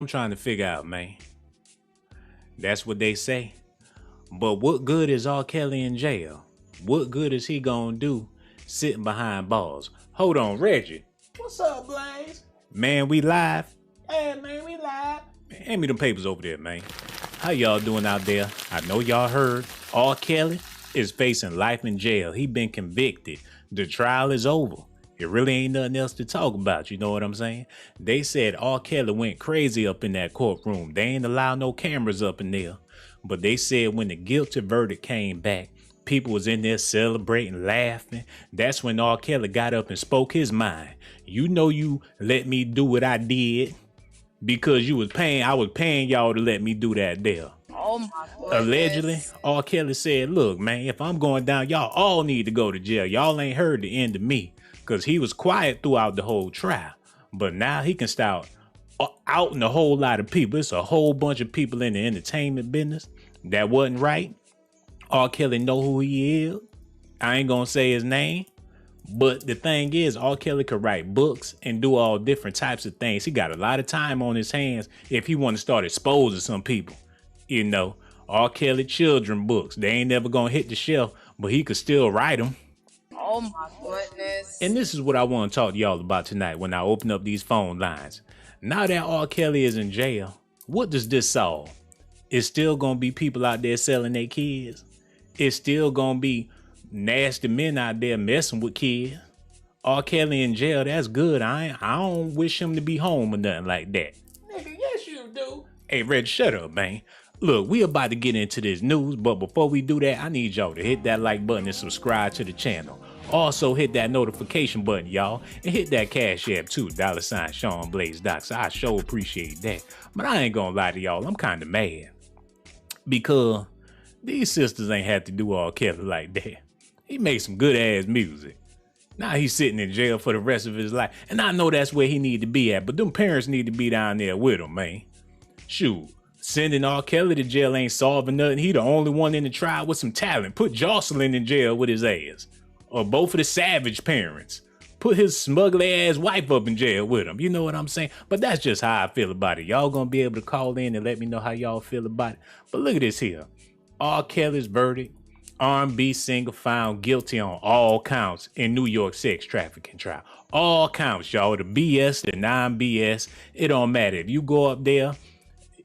I'm trying to figure out, man. That's what they say. But what good is R. Kelly in jail? What good is he gonna do sitting behind bars? Hold on, Reggie. What's up, Blaze? Man, we live. Hey, man, we live. Hand me them papers over there, man. How y'all doing out there? I know y'all heard R. Kelly is facing life in jail. He been convicted. The trial is over. It really ain't nothing else to talk about, you know what I'm saying? They said R. Kelly went crazy up in that courtroom. They ain't allow no cameras up in there. But they said when the guilty verdict came back, people was in there celebrating, laughing. That's when R. Kelly got up and spoke his mind. You know you let me do what I did because I was paying y'all to let me do that there. Oh my goodness. Allegedly, R. Kelly said, look, man, if I'm going down, y'all all need to go to jail. Y'all ain't heard the end of me because he was quiet throughout the whole trial. But now he can start outing a whole lot of people. It's a whole bunch of people in the entertainment business that wasn't right. R. Kelly know who he is. I ain't gonna say his name. But the thing is, R. Kelly could write books and do all different types of things. He got a lot of time on his hands if he want to start exposing some people. You know, R. Kelly children books. They ain't never gonna hit the shelf, but he could still write them. Oh my goodness. And this is what I want to talk to y'all about tonight when I open up these phone lines. Now that R. Kelly is in jail, what does this solve? It's still gonna be people out there selling their kids. It's still gonna be nasty men out there messing with kids. R. Kelly in jail, that's good. I don't wish him to be home or nothing like that. Nigga, yes you do. Hey, Red, shut up, man. Look, we about to get into this news, but before we do that, I need y'all to hit that like button and subscribe to the channel. Also, hit that notification button, y'all, and hit that Cash App too, $ Sean Blaze Docs. I sure appreciate that. But I ain't gonna lie to y'all, I'm kind of mad because these sisters ain't had to do R. Kelly like that. He made some good ass music. Now he's sitting in jail for the rest of his life, and I know that's where he need to be at, but them parents need to be down there with him, man. Shoot. Sending R. Kelly to jail ain't solving nothing. He the only one in the trial with some talent. Put Jocelyn in jail with his ass. Or both of the Savage parents. Put his smuggly ass wife up in jail with him. You know what I'm saying? But that's just how I feel about it. Y'all gonna be able to call in and let me know how y'all feel about it. But look at this here. R. Kelly's verdict. R&B singer found guilty on all counts in New York sex trafficking trial. All counts, y'all. The BS, the non-BS. It don't matter. If you go up there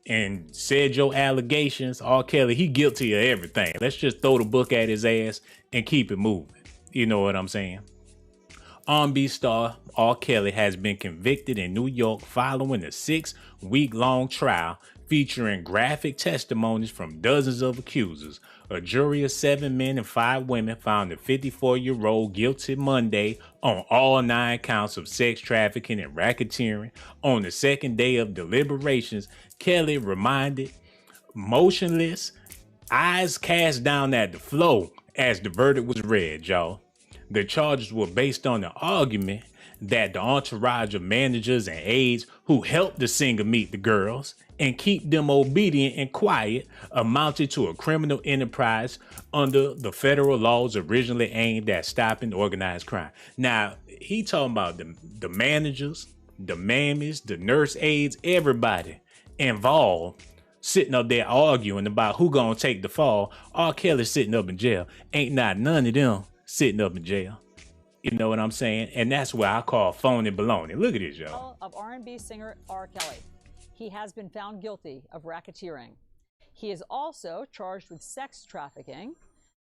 and said your allegations, R. Kelly, he guilty of everything. Let's just throw the book at his ass and keep it moving. You know what I'm saying? R&B star R. Kelly has been convicted in New York following a 6-week-long trial featuring graphic testimonies from dozens of accusers. A jury of 7 men and 5 women found the 54-year-old guilty Monday on all 9 counts of sex trafficking and racketeering. On the second day of deliberations, Kelly remained motionless, eyes cast down at the floor as the verdict was read, y'all. The charges were based on the argument that the entourage of managers and aides who helped the singer meet the girls and keep them obedient and quiet amounted to a criminal enterprise under the federal laws originally aimed at stopping organized crime. Now, he talking about the managers, the mammies, the nurse aides, everybody involved sitting up there arguing about who gonna take the fall. R. Kelly sitting up in jail. Ain't not none of them sitting up in jail. You know what I'm saying? And that's why I call phony baloney. Look at this, y'all. Of R&B singer R. Kelly. He has been found guilty of racketeering. He is also charged with sex trafficking.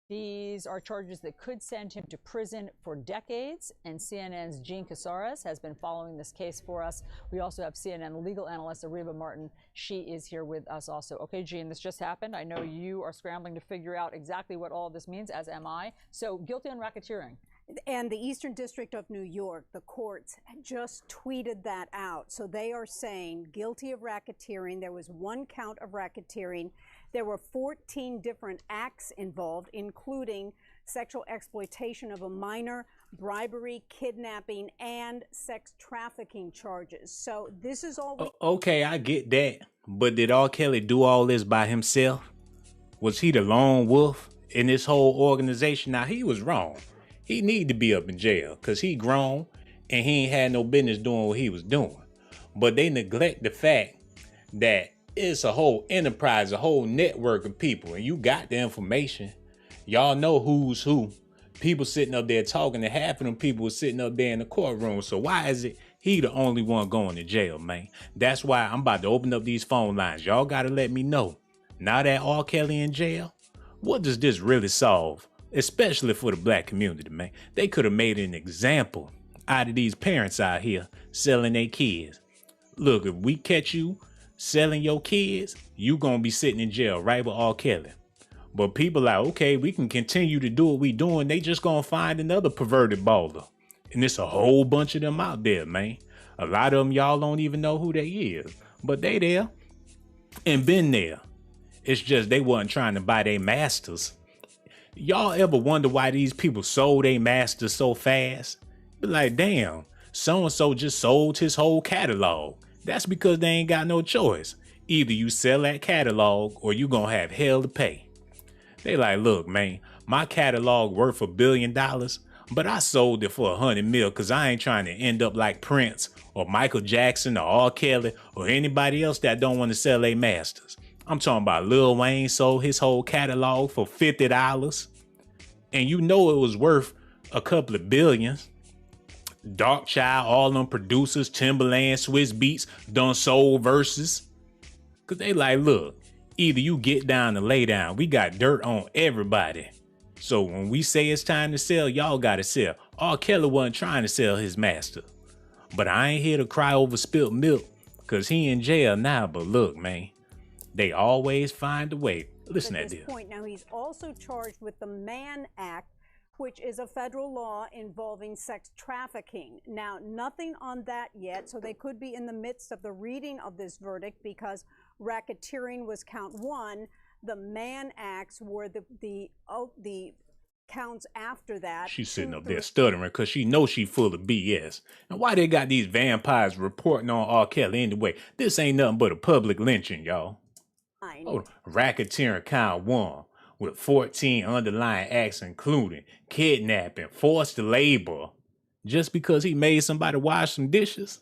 These are charges that could send him to prison for decades, and CNN's Jean Casares has been following this case for us. We also have CNN legal analyst Ariba Martin. She is here with us also. Okay, Jean, this just happened. I know you are scrambling to figure out exactly what all of this means, as am I. So, guilty on racketeering. And the Eastern District of New York, the courts just tweeted that out. So they are saying guilty of racketeering. There was 1 count of racketeering. There were 14 different acts involved, including sexual exploitation of a minor, bribery, kidnapping, and sex trafficking charges. So this is all. Okay, I get that. But did R. Kelly do all this by himself? Was he the lone wolf in this whole organization? Now, he was wrong. He need to be up in jail because he grown and he ain't had no business doing what he was doing. But they neglect the fact that it's a whole enterprise, a whole network of people, and you got the information. Y'all know who's who. People sitting up there talking, and half of them people were sitting up there in the courtroom. So why is it he the only one going to jail, man? That's why I'm about to open up these phone lines. Y'all got to let me know. Now that R. Kelly in jail, what does this really solve? Especially for the black community, man. They could have made an example out of these parents out here selling their kids. Look, if we catch you selling your kids, you gonna be sitting in jail right with R. Kelly. But people like, okay, we can continue to do what we doing. They just gonna find another perverted baller. And it's a whole bunch of them out there, man. A lot of them y'all don't even know who they is. But they there and been there. It's just they wasn't trying to buy their masters. Y'all ever wonder why these people sold their masters so fast? Be like, damn, so-and-so just sold his whole catalog. That's because they ain't got no choice. Either you sell that catalog or you gonna have hell to pay. They like, look, man, my catalog worth $1 billion, but I sold it for 100 mil because I ain't trying to end up like Prince or Michael Jackson or R. Kelly or anybody else that don't want to sell their masters. I'm talking about Lil Wayne sold his whole catalog for $50, and you know it was worth a couple of billions. Darkchild, all them producers, Timbaland, Swiss Beats, done sold verses. Cause they like, look, either you get down or lay down. We got dirt on everybody. So when we say it's time to sell, y'all gotta sell. R. Kelly wasn't trying to sell his master. But I ain't here to cry over spilt milk, cause he in jail now. But look, man, they always find a way. Listen at to this this. point. Now he's also charged with the Mann Act, which is a federal law involving sex trafficking. Now, nothing on that yet, so they could be in the midst of the reading of this verdict because racketeering was count one. The Mann Acts were the counts after that. She's sitting up there stuttering because she knows she full of BS. And why they got these vampires reporting on R. Kelly anyway? This ain't nothing but a public lynching, y'all. Oh, racketeering count one, with 14 underlying acts including kidnapping, forced labor, just because he made somebody wash some dishes?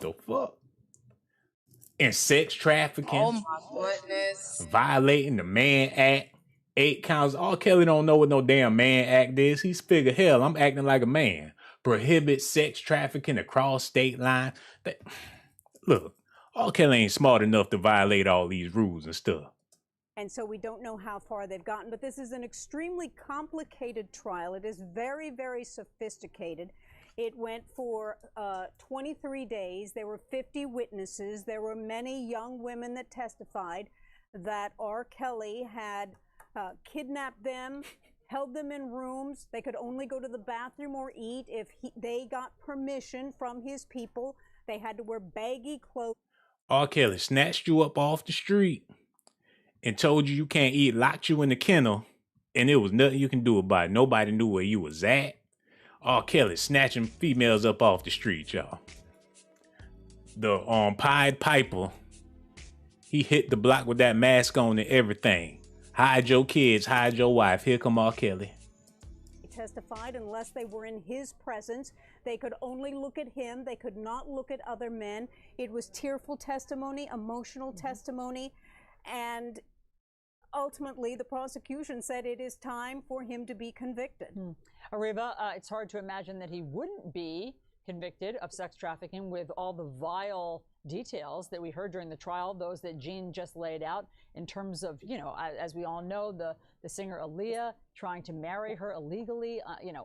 The fuck? And sex trafficking. Oh my goodness. Violating the Mann Act. 8 counts. R. Kelly don't know what no damn Mann Act is. He's figure, hell, I'm acting like a man. Prohibit sex trafficking across state lines. Look, R. Kelly ain't smart enough to violate all these rules and stuff. And so we don't know how far they've gotten, but this is an extremely complicated trial. It is very, very sophisticated. It went for 23 days. There were 50 witnesses. There were many young women that testified that R. Kelly had kidnapped them, held them in rooms. They could only go to the bathroom or eat if they got permission from his people. They had to wear baggy clothes. R. Kelly snatched you up off the street and told you can't eat, locked you in the kennel, and there was nothing you can do about it. Nobody knew where you was at. R. Kelly snatching females up off the street, y'all. The Pied Piper, he hit the block with that mask on and everything. Hide your kids, hide your wife. Here come R. Kelly. He testified unless they were in his presence. They could only look at him. They could not look at other men. It was tearful testimony, emotional testimony, and ultimately the prosecution said it is time for him to be convicted. Areva, it's hard to imagine that he wouldn't be convicted of sex trafficking with all the vile details that we heard during the trial, those that Jean just laid out in terms of, you know, as we all know, the singer Aaliyah trying to marry her illegally,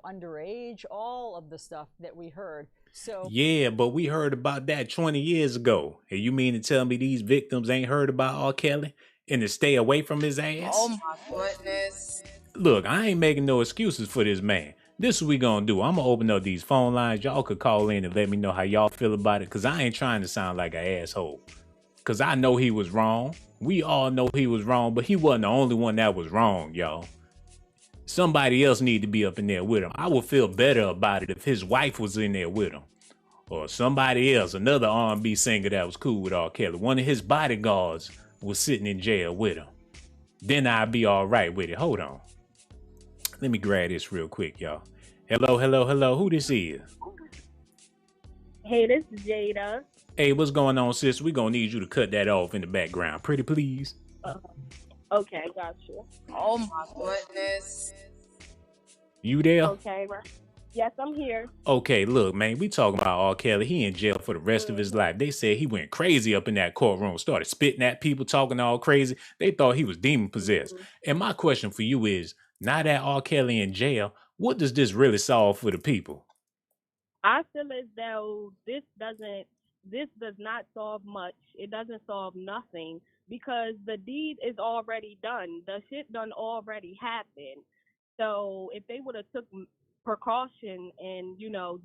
underage, all of the stuff that we heard. So yeah, but we heard about that 20 years ago. And you mean to tell me these victims ain't heard about R. Kelly and to stay away from his ass? Oh my goodness. Look, I ain't making no excuses for this man. This is what we gonna do. I'm gonna open up these phone lines. Y'all could call in and let me know how y'all feel about it, because I ain't trying to sound like an asshole. Because I know he was wrong. We all know he was wrong, but he wasn't the only one that was wrong, y'all. Somebody else need to be up in there with him. I would feel better about it if his wife was in there with him. Or somebody else, another R&B singer that was cool with R. Kelly. One of his bodyguards was sitting in jail with him. Then I'd be all right with it. Hold on. Let me grab this real quick, y'all. Hello, hello, hello. Who this is? Hey, this is Jada. Hey, what's going on, sis? We gonna need you to cut that off in the background. Pretty please. Okay, got you. Oh my goodness. You there? Okay, yes, I'm here. Okay, look, man, we talking about R. Kelly. He in jail for the rest of his life. They said he went crazy up in that courtroom, started spitting at people, talking all crazy. They thought he was demon possessed. And my question for you is, now that R. Kelly in jail, what does this really solve for the people? I feel as though this does not solve much. It doesn't solve nothing because the deed is already done. The shit done already happened. So if they would have took precaution and,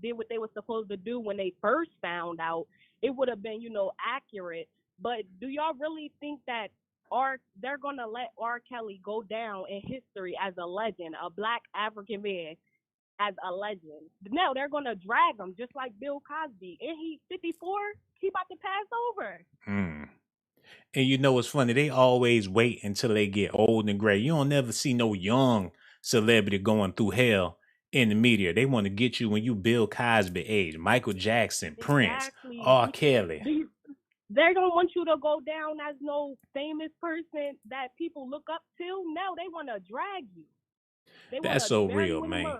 did what they were supposed to do when they first found out, it would have been, accurate. But do y'all really think that they're going to let R. Kelly go down in history as a legend, a black African man as a legend? No, they're going to drag him just like Bill Cosby. And he's 54, he about to pass over. And you know what's funny? They always wait until they get old and gray. You don't never see no young celebrity going through hell in the media. They want to get you when you Bill Cosby age, Michael Jackson, Prince, R. Kelly. They don't want you to go down as no famous person that people look up to. No, they want to drag you. That's so real, man.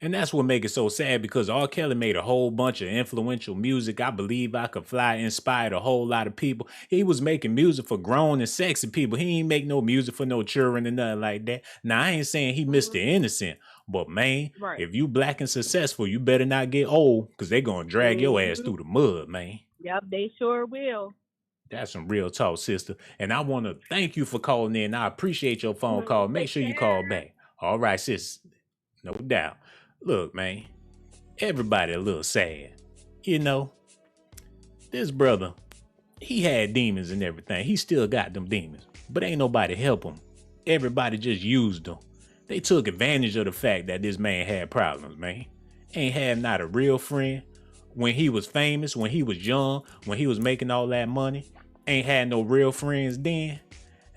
And that's what makes it so sad because R. Kelly made a whole bunch of influential music. I Believe I Could Fly inspired a whole lot of people. He was making music for grown and sexy people. He ain't make no music for no children and nothing like that. Now, I ain't saying he missed the innocent, but man, if you black and successful, you better not get old because they going to drag your ass through the mud, man. Yep, they sure will. That's some real talk, sister. And I want to thank you for calling in. I appreciate your phone call. Make sure you call back. All right, sis. No doubt. Look, man, everybody a little sad. This brother, he had demons and everything. He still got them demons, but ain't nobody help him. Everybody just used him. They took advantage of the fact that this man had problems, man. Ain't had not a real friend. When he was famous, when he was young, when he was making all that money, ain't had no real friends then.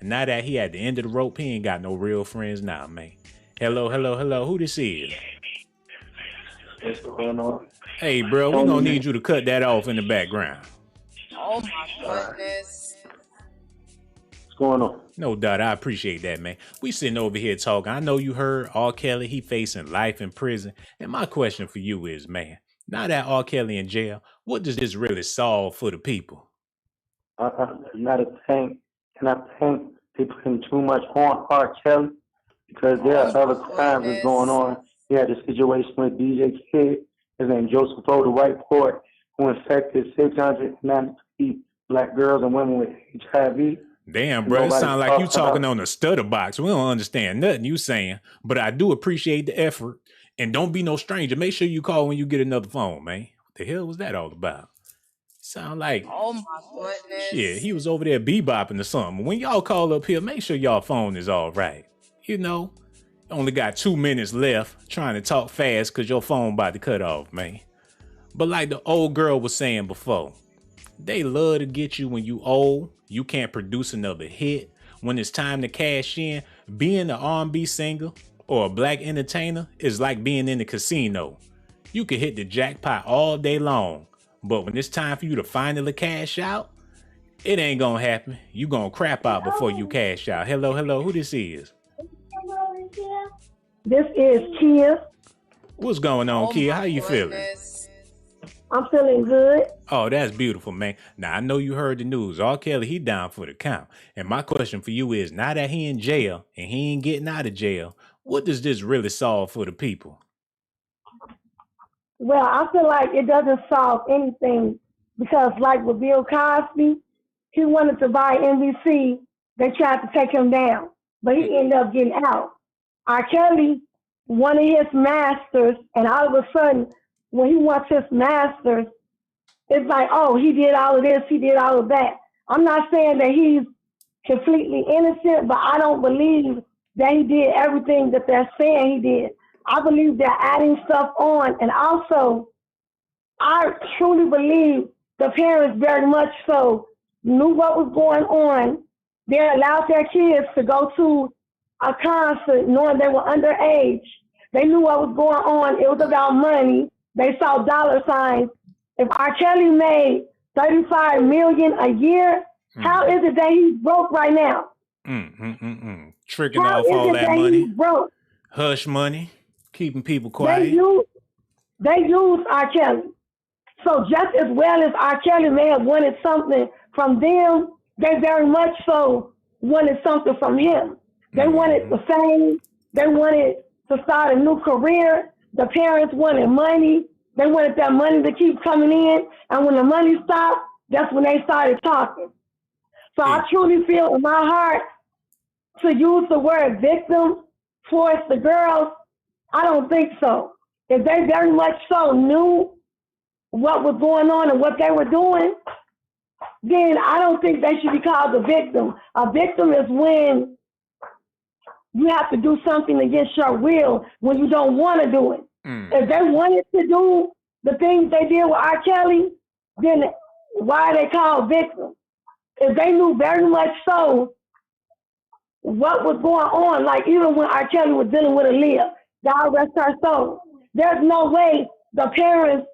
And now that he at the end of the rope, he ain't got no real friends now, man. Hello. Who this is? What's going on? Hey, bro, we gonna need you to cut that off in the background. Oh my goodness. What's going on? No doubt, I appreciate that, man. We sitting over here talking. I know you heard R. Kelly, he facing life in prison. And my question for you is, man, now that R. Kelly in jail, what does this really solve for the people? Not a thing. And I think people putting too much on R. Kelly because there are other crimes that's going on. We had a situation with DJ Kid, his name Joseph O, the white boy, who infected 693 black girls and women with HIV. Damn, bro, it sounds like you talking on the stutter box. We don't understand nothing you saying, but I do appreciate the effort. And don't be no stranger. Make sure you call when you get another phone, man. What the hell was that all about? Sound like, oh my goodness. Shit, he was over there bebopping or something. When y'all call up here, make sure y'all phone is all right. Only got 2 minutes left trying to talk fast because your phone about to cut off, man. But like the old girl was saying before, they love to get you when you old. You can't produce another hit. When it's time to cash in, being an R&B singer or a black entertainer is like being in the casino. You can hit the jackpot all day long, but when it's time for you to finally cash out, it ain't gonna happen. You gonna crap out before you cash out. Hello, who this is? This is Kia. What's going on, Kia? How you feeling? I'm feeling good. Oh, that's beautiful, man. Now, I know you heard the news. R. Kelly, he down for the count. And my question for you is, now that he in jail and he ain't getting out of jail, what does this really solve for the people? Well, I feel like it doesn't solve anything because like with Bill Cosby, he wanted to buy NBC. They tried to take him down, but he ended up getting out. R. Kelly, one of his masters, and all of a sudden, when he wants his masters, it's like, oh, he did all of this, he did all of that. I'm not saying that he's completely innocent, but I don't believe that he did everything that they're saying he did. I believe they're adding stuff on. And also, I truly believe the parents very much so knew what was going on. They allowed their kids to go to a concert knowing they were underage. They knew what was going on. It was about money. They saw dollar signs. If R. Kelly made $35 million a year. How is it that he's broke right now? Tricking How off is all it that that money, he's broke? hush money, keeping people They quiet. use R. Kelly. So just as well as R. Kelly may have wanted something from them, they very much so wanted something from him. They wanted the fame. They wanted to start a new career. The parents wanted money. They wanted that money to keep coming in. And when the money stopped, that's when they started talking. So I truly feel in my heart to use the word victim towards the girls, I don't think so. If they very much so knew what was going on and what they were doing, then I don't think they should be called a victim. A victim is when you have to do something against your will when you don't want to do it. If they wanted to do the things they did with R. Kelly, then why are they called victims? If they knew very much so what was going on, like even when R. Kelly was dealing with Aaliyah, God rest her soul, there's no way the parents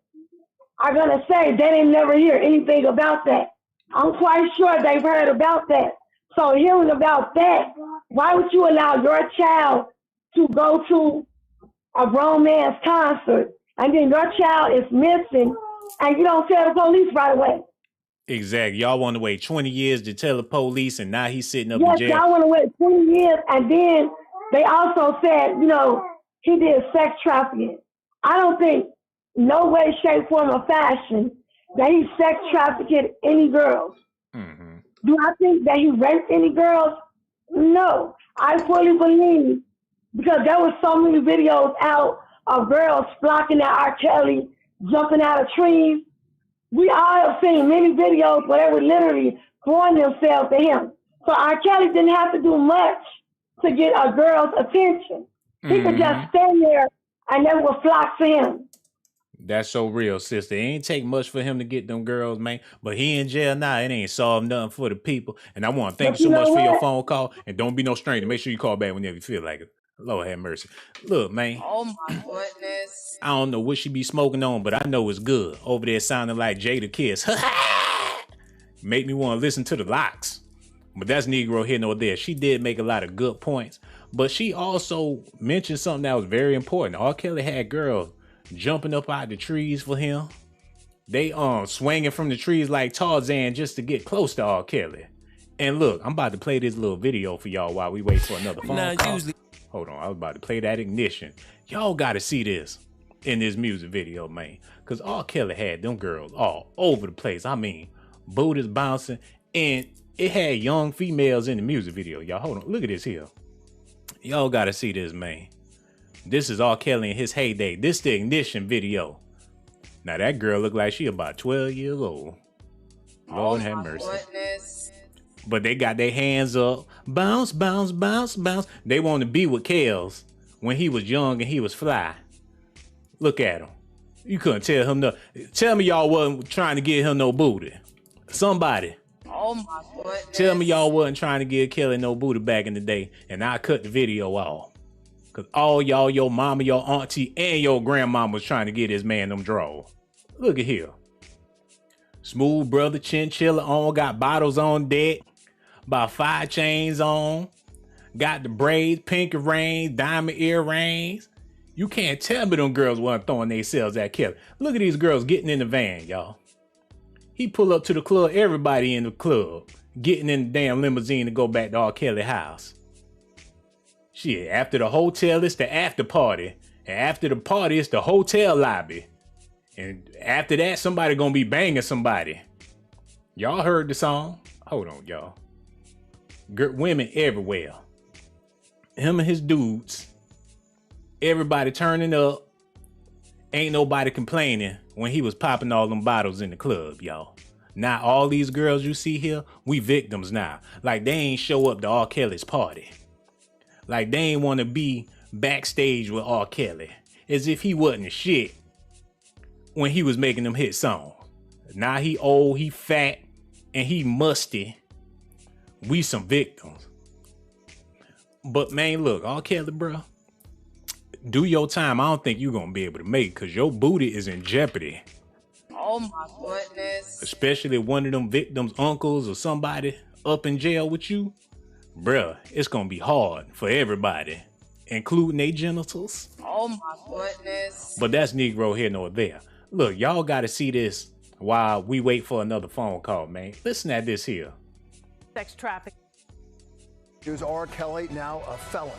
are going to say they didn't never hear anything about that. I'm quite sure they've heard about that. So hearing about that, why would you allow your child to go to a grown man's concert and then your child is missing and you don't tell the police right away? Exactly. Y'all want to wait 20 years to tell the police, and now he's sitting up in Yes, jail. y'all want to wait 20 years, and then they also said, you know, he did sex trafficking. I don't think, no way, shape, form, or fashion, that he sex trafficked any girls. Do I think that he raped any girls? No. I fully believe, because there were so many videos out of girls flocking at R. Kelly, jumping out of trees. We all have seen many videos where they were literally throwing themselves at him. So R. Kelly didn't have to do much to get a girl's attention. He could just stand there and they would flock to him. That's so real, sister. It ain't take much for him to get them girls, man. But he in jail now. It ain't solved nothing for the people. And I want to thank you so much for your phone call. And don't be no stranger. Make sure you call back whenever you feel like it. Lord have mercy. Look, man. Oh my goodness. I don't know what she be smoking on, but I know it's good. Over there sounding like Jada Kiss. Make me want to listen to the Locks. But that's Negro here nor there. She did make a lot of good points. But she also mentioned something that was very important. R. Kelly had girls jumping up out the trees for him. They swinging from the trees like Tarzan just to get close to R. Kelly. And look, I'm about to play this little video for y'all while we wait for another phone call. Hold on, I was about to play that ignition. Y'all gotta see this in this music video, man. Cause R. Kelly had them girls all over the place. I mean, booties bouncing, and it had young females in the music video. Y'all, hold on, look at this here. Y'all gotta see this, man. This is R. Kelly in his heyday. This the ignition video. Now that girl look like she about 12 years old. Lord have mercy. Goodness. But they got their hands up. Bounce, bounce, bounce, bounce. They want to be with Kels when he was young and he was fly. Look at him. You couldn't tell him no. Tell me y'all wasn't trying to get him no booty. Somebody. Oh my goodness. Tell me y'all wasn't trying to give Kelly no booty back in the day. And I cut the video off. Cause all y'all, your mama, your auntie, and your grandmama was trying to get this man them draws. Look at here. Smooth brother, chinchilla on, got bottles on deck. About 5 chains on. Got the braids, pinky rings, diamond earrings. You can't tell me them girls weren't throwing themselves at Kelly. Look at these girls getting in the van, y'all. He pull up to the club, everybody in the club, getting in the damn limousine to go back to R. Kelly's house. Shit, after the hotel, it's the after party. And after the party, it's the hotel lobby. And after that, somebody gonna be banging somebody. Y'all heard the song? Hold on, y'all. Women everywhere. Him and his dudes. Everybody turning up. Ain't nobody complaining when he was popping all them bottles in the club, y'all. Now all these girls you see here, we victims now. Like they ain't show up to R. Kelly's party. Like they ain't want to be backstage with R. Kelly. As if he wasn't shit when he was making them hit songs. Now he old, he fat, and he musty. We some victims. But man, look, R. Kelly, bro, do your time. I don't think you're gonna be able to make it because your booty is in jeopardy. Oh my goodness. especially one of them victims' uncles or somebody up in jail with you, bruh, it's gonna be hard for everybody, including their genitals. Oh my goodness. But that's Negro here nor there. Look, y'all gotta see this while we wait for another phone call, man. Listen at this here. Sex trafficking. Here's R. Kelly, now a felon.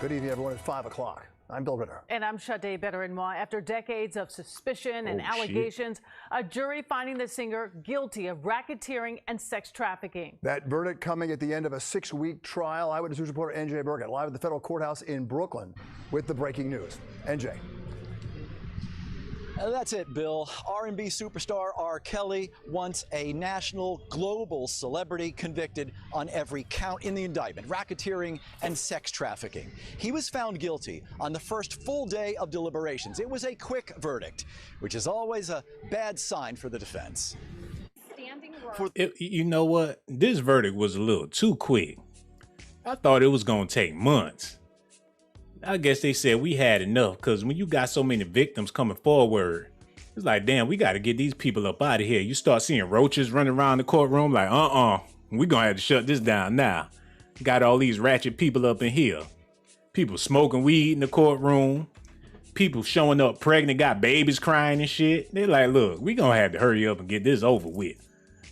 Good evening, everyone. It's 5 o'clock. I'm Bill Ritter. And I'm Sade Better-Moi. After decades of suspicion and shit. allegations, a jury finding the singer guilty of racketeering and sex trafficking. That verdict coming at the end of a 6-week trial. Eyewitness News reporter NJ Burkett live at the federal courthouse in Brooklyn with the breaking news. NJ. That's it, Bill. R&B superstar R. Kelly, once a national, global celebrity, convicted on every count in the indictment, racketeering and sex trafficking. He was found guilty on the first full day of deliberations. It was a quick verdict, which is always a bad sign for the defense. You know what? This verdict was a little too quick. I thought it was gonna take months. I guess they said we had enough, because when you got so many victims coming forward, it's like, damn, we got to get these people up out of here. You start seeing roaches running around the courtroom like, we going to have to shut this down now. Got all these ratchet people up in here. People smoking weed in the courtroom. People showing up pregnant, got babies crying and shit. They're like, look, we going to have to hurry up and get this over with.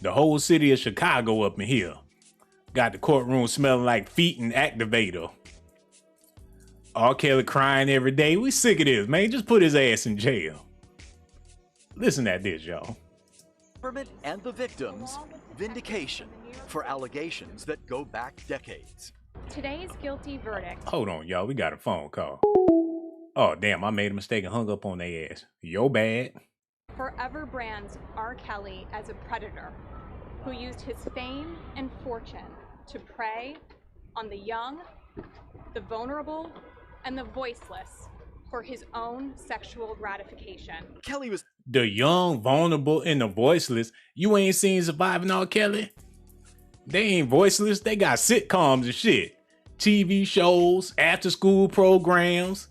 The whole city of Chicago up in here. Got the courtroom smelling like feet and activator. R. Kelly crying every day. We sick of this, man. Just put his ass in jail. Listen at this, y'all. Government and the victims, vindication for allegations that go back decades. Today's guilty verdict. Hold on, y'all. We got a phone call. Oh, damn. I made a mistake and hung up on their ass. Yo bad. Forever brands R. Kelly as a predator who used his fame and fortune to prey on the young, the vulnerable, and the voiceless for his own sexual gratification. Kelly was the young, vulnerable, and the voiceless. You ain't seen Surviving R. Kelly? They ain't voiceless. They got sitcoms and shit. TV shows, after school programs.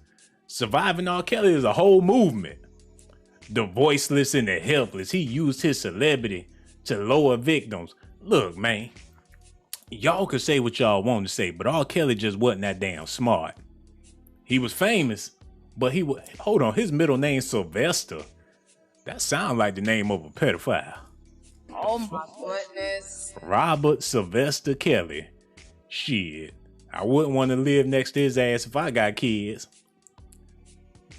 Surviving R. Kelly is a whole movement. The voiceless and the helpless. He used his celebrity to lower victims. Look, man. Y'all could say what y'all want to say, but R. Kelly just wasn't that damn smart. He was famous, but hold on, his middle name's Sylvester. That sounds like the name of a pedophile. Oh my goodness. Robert Sylvester Kelly. Shit, I wouldn't want to live next to his ass if I got kids.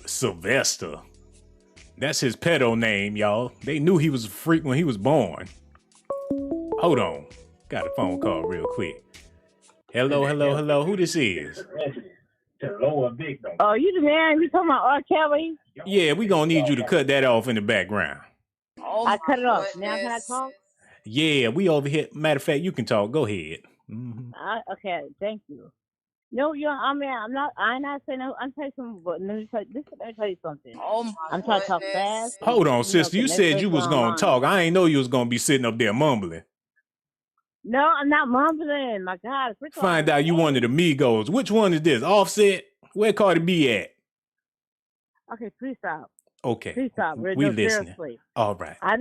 Sylvester. That's his pedo name, y'all. They knew he was a freak when he was born. Hold on. Got a phone call real quick. Hello. Who this is? Oh, you the man? You talking about R. Kelly? Yeah, we gonna need you to cut that off in the background. Oh I cut it off. goodness. Now can I talk? Yeah, we over here. Matter of fact, you can talk. Go ahead. Okay, thank you. No, I'm not saying no. I'm telling you something, but let me tell you something. Oh my I'm trying to talk fast. Hold on, sister. You said you was gonna talk. I ain't know you was gonna be sitting up there mumbling. No, I'm not mumbling. My God. Find out you one of the Migos. Which one is this? Offset? Where Cardi B at? Okay, please stop. Okay. Please stop. We No, listening. seriously. All right. I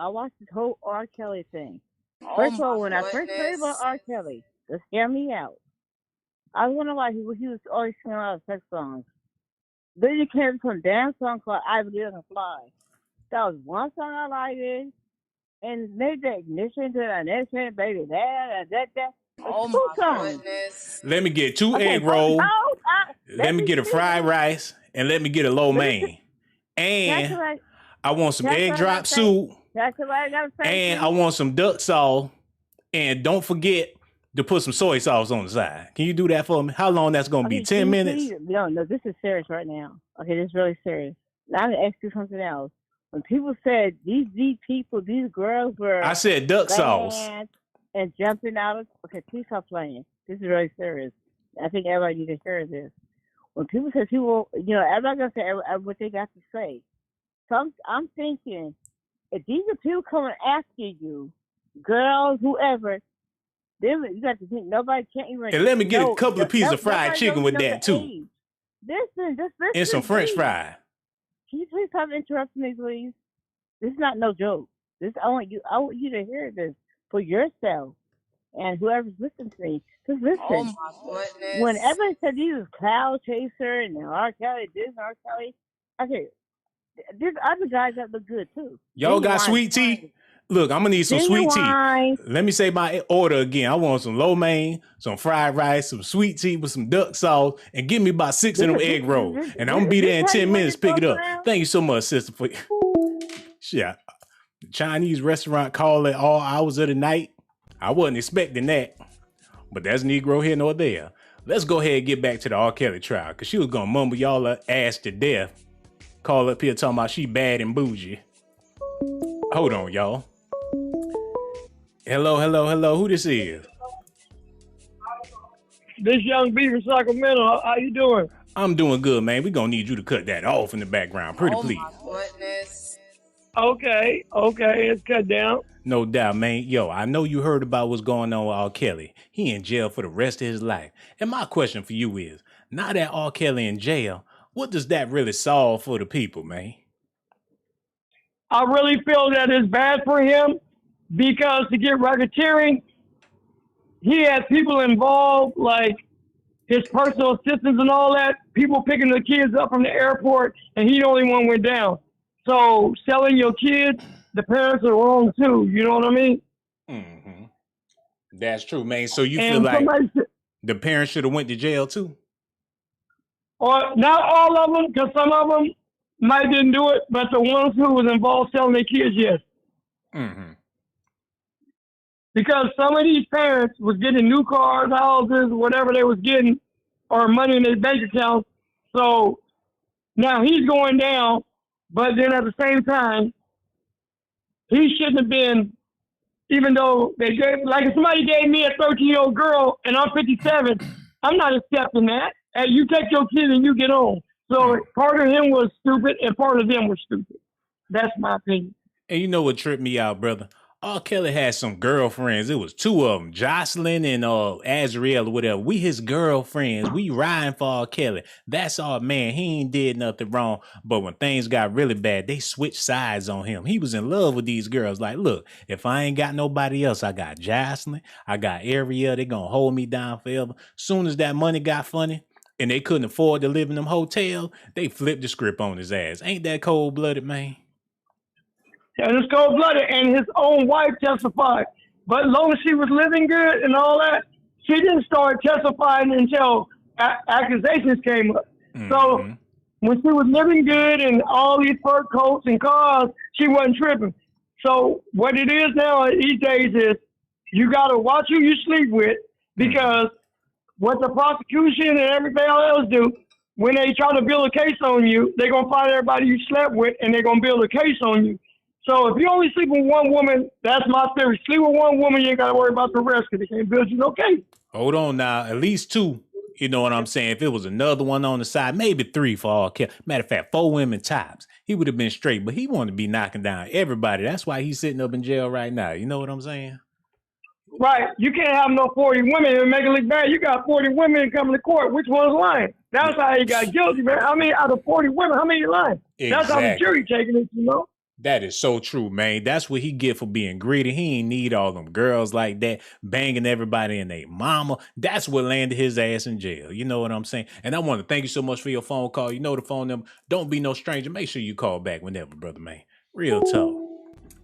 watched this whole R. Kelly thing. Oh First of all, my when I first heard about goodness. R. Kelly, it scared me out. I was wondering why he was always singing a lot of sex songs. Then he came to some damn song called I Believe I Can Fly. That was one song I liked, and maybe the ignition to the next one, baby, that. Oh Two my songs. goodness. Let me get two Okay, egg rolls. Let me me get a finish. fried rice and let me get a lo mein. That's And right. I want some That's egg what drop I say. soup. That's what I gotta say. And I want some duck sauce. And don't forget to put some soy sauce on the side. Can you do that for me? How long that's gonna be? 10 minutes? No, this is serious right now. Okay, this is really serious. Now I'm gonna ask you something else. When people said these people, these girls were I said duck sauce. and jumping out of okay, please stop playing. This is really serious. I think everybody needs to hear this. When people say everybody's gonna say what they got to say. So I'm thinking, if these are people coming after you, girls, whoever, then you got to think nobody can't even. And let me get a couple of pieces of fried chicken with that too. Listen. And some French please. fries. Can you please stop interrupting me, please? This is not no joke. This I want you to hear this for yourself, and whoever's listening to me, just listen. Oh my goodness. Whenever I said he was cloud chaser and R. Kelly, this R. Kelly, okay, there's other guys that look good too. Y'all got sweet tea? Look, I'm gonna need some sweet tea. Let me say my order again. I want some lo mein, some fried rice, some sweet tea with some duck sauce, and give me about 6 of them egg rolls. And I'm gonna be there in 10 minutes. Pick it up. Thank you so much, sister. For shit, the Chinese restaurant call at all hours of the night. I wasn't expecting that, but that's Negro here nor there. Let's go ahead and get back to the R. Kelly trial, cause she was gonna mumble y'all ass to death. Call up here talking about she bad and bougie. Hold on, y'all. Hello. Who this is? This Young B from Sacramento. How you doing? I'm doing good, man. We gonna need you to cut that off in the background, pretty please. Oh my goodness. Okay, it's cut down. No doubt, man. Yo, I know you heard about what's going on with R. Kelly. He in jail for the rest of his life. And my question for you is, now that R. Kelly in jail, what does that really solve for the people, man? I really feel that it's bad for him because to get racketeering, he had people involved, like his personal assistants and all that, people picking the kids up from the airport, and he the only one went down. So selling your kids, the parents are wrong too. You know what I mean? Mm-hmm. That's true, man. So you feel like the parents should have went to jail too? Or not all of them, because some of them might didn't do it, but the ones who was involved selling their kids, yes. Mm-hmm. Because some of these parents was getting new cars, houses, whatever they was getting, or money in their bank accounts. So now he's going down, but then at the same time, he shouldn't have been, even though they gave, like if somebody gave me a 13-year-old girl and I'm 57, I'm not accepting that. And you take your kid and you get on. So part of him was stupid and part of them was stupid. That's my opinion. And you know what tripped me out, brother? R. Kelly had some girlfriends. It was 2 of them, Jocelyn and Azriel or whatever. We his girlfriends. We riding for R. Kelly. That's our man. He ain't did nothing wrong. But when things got really bad, they switched sides on him. He was in love with these girls. Like, look, if I ain't got nobody else, I got Jocelyn, I got Ariel. They gonna hold me down forever. Soon as that money got funny and they couldn't afford to live in them hotels, they flipped the script on his ass. Ain't that cold-blooded, man? And it's cold-blooded, and his own wife testified. But as long as she was living good and all that, she didn't start testifying until accusations came up. Mm-hmm. So when she was living good and all these fur coats and cars, she wasn't tripping. So what it is now these days is you got to watch who you sleep with, because what the prosecution and everybody else do, when they try to build a case on you, they're going to find everybody you slept with and they're going to build a case on you. So if you only sleep with one woman, that's my theory. Sleep with one woman, you ain't got to worry about the rest because they can't build you no case. Hold on now. At least 2. You know what I'm saying? If it was another one on the side, maybe 3 for all care. Matter of fact, 4 women tops. He would have been straight, but he wanted to be knocking down everybody. That's why he's sitting up in jail right now. You know what I'm saying? Right. You can't have no 40 women and make it look bad. You got 40 women coming to court. Which one's lying? That's how he got guilty, man. I mean, out of 40 women, how many lying? Exactly. That's how the jury taking it, you know? That is so true, man. That's what he get for being greedy. He ain't need all them girls like that, banging everybody and their mama. That's what landed his ass in jail. You know what I'm saying? And I want to thank you so much for your phone call. You know the phone number. Don't be no stranger. Make sure you call back whenever, brother, man. Real talk.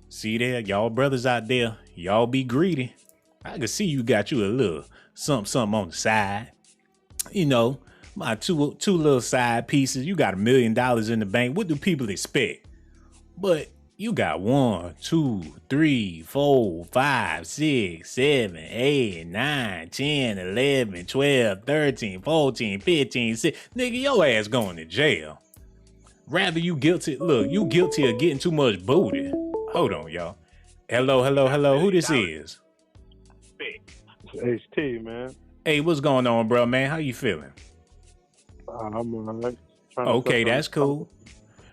See there, y'all brothers out there, y'all be greedy. I can see you got you a little something on the side. You know, my two little side pieces. You got $1 million in the bank. What do people expect? But you got 1, 2, 3, 4, 5, 6, 7, 8, 9, 10, 11, 12, 13, 14, 15, 16. Nigga, your ass going to jail. Rather you guilty. Look, you guilty of getting too much booty. Hold on, y'all. Hello. Who this is? It's HT, man. Hey, what's going on, bro, man? How you feeling? I'm all right. Okay, that's cool.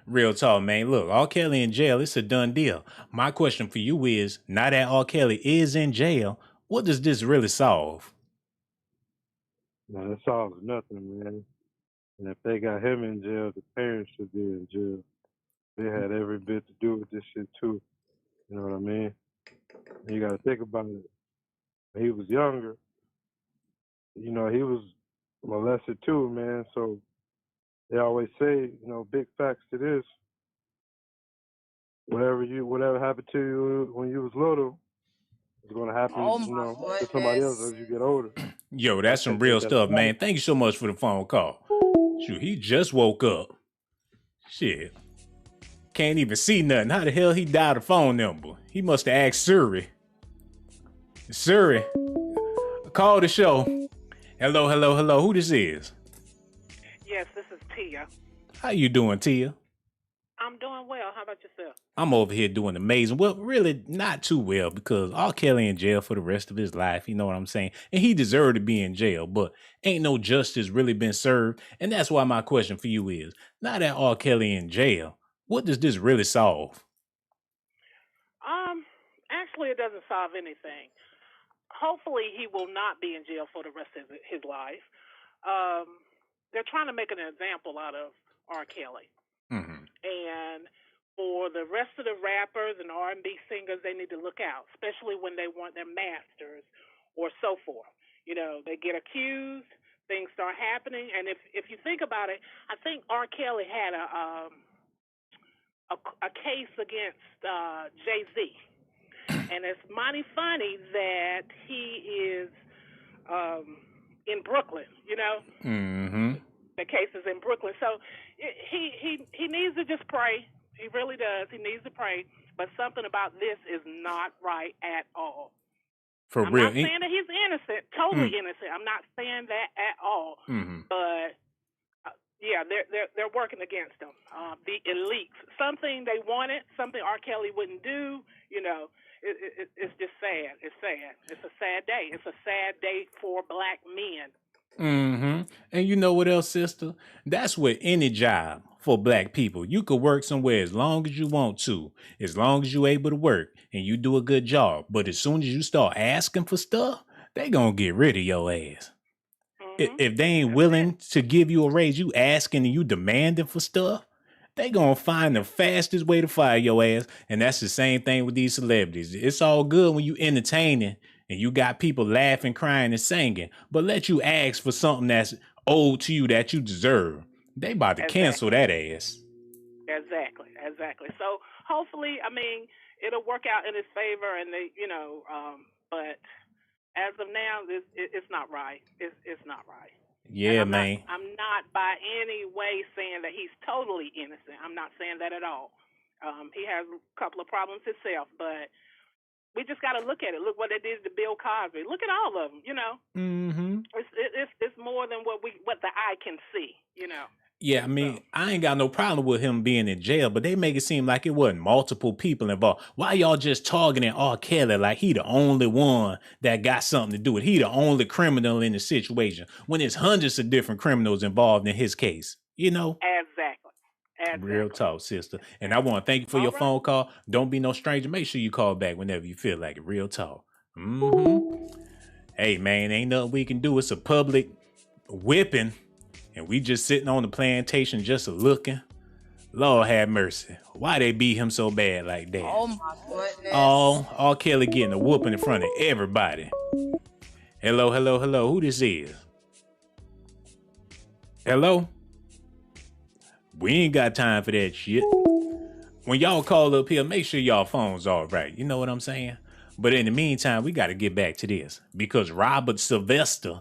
Real talk, man. Look, R. Kelly in jail, it's a done deal. My question for you is, now that R. Kelly is in jail, what does this really solve? No, it solves nothing, man. And if they got him in jail, the parents should be in jail. They had every bit to do with this shit, too. You know what I mean? You got to think about it. When he was younger, you know, he was molested too, man. So they always say, you know, big facts to this. Whatever happened to you when you was little, it's gonna happen, you know, to somebody else as you get older. Yo, that's some real stuff, man. Thank you so much for the phone call. Shoot, he just woke up. Shit. Can't even see nothing. How the hell he dialed a phone number? He must have asked Siri. Siri, call the show. Hello, hello, hello. Who this is? Yes, this is Tia. How you doing, Tia? I'm doing well. How about yourself? I'm over here doing amazing. Well, really not too well because R. Kelly in jail for the rest of his life. You know what I'm saying? And he deserved to be in jail, but ain't no justice really been served. And that's why my question for you is, now that R. Kelly in jail, what does this really solve? Actually, it doesn't solve anything. Hopefully, he will not be in jail for the rest of his life. They're trying to make an example out of R. Kelly. Mm-hmm. And for the rest of the rappers and R&B singers, they need to look out, especially when they want their masters or so forth. You know, they get accused, things start happening, and if you think about it, I think R. Kelly had a case against Jay-Z, and it's mighty funny that he is in Brooklyn. You know. Mm-hmm. The case is in Brooklyn, so he needs to just pray. He really does. He needs to pray. But something about this is not right at all. For I'm real. not saying that he's innocent, totally innocent. I'm not saying that at all. Mm-hmm. But yeah, they're working against him. The elites, something they wanted, something R. Kelly wouldn't do. You know, it's just sad. It's sad. It's a sad day. It's a sad day for black men. Mm-hmm. And you know what else, sister? That's with any job for black people. You could work somewhere as long as you want to, as long as you're able to work and you do a good job. But as soon as you start asking for stuff, they gonna get rid of your ass. Mm-hmm. If they ain't willing to give you a raise, you asking and you demanding for stuff, they gonna find the fastest way to fire your ass. And that's the same thing with these celebrities. It's all good when you entertaining and you got people laughing, crying, and singing, but let you ask for something that's owed to you that you deserve. They about to cancel that ass. Exactly. So hopefully, I mean, it'll work out in his favor, and they, you know, but as of now, it's not right. It's not right. Yeah, man. I'm not by any way saying that he's totally innocent. I'm not saying that at all. He has a couple of problems himself, but we just got to look at it. Look what they did to Bill Cosby. Look at all of them. You know, it's more than what the eye can see. You know. Yeah, I mean, I ain't got no problem with him being in jail, but they make it seem like it wasn't multiple people involved. Why y'all just targeting R. Kelly like he the only one that got something to do with it? He the only criminal in the situation when there's hundreds of different criminals involved in his case, you know? Exactly. Real talk, sister. And I want to thank you for your phone call. Don't be no stranger. Make sure you call back whenever you feel like it. Real talk. Mm-hmm. Hey, man, ain't nothing we can do. It's a public whipping. And we just sitting on the plantation just looking. Lord have mercy. Why they beat him so bad like that? Oh my goodness. R. Kelly getting a whooping in front of everybody. Hello. Who this is? Hello? We ain't got time for that shit. When y'all call up here, make sure y'all phone's all right. You know what I'm saying? But in the meantime, we got to get back to this. Because Robert Sylvester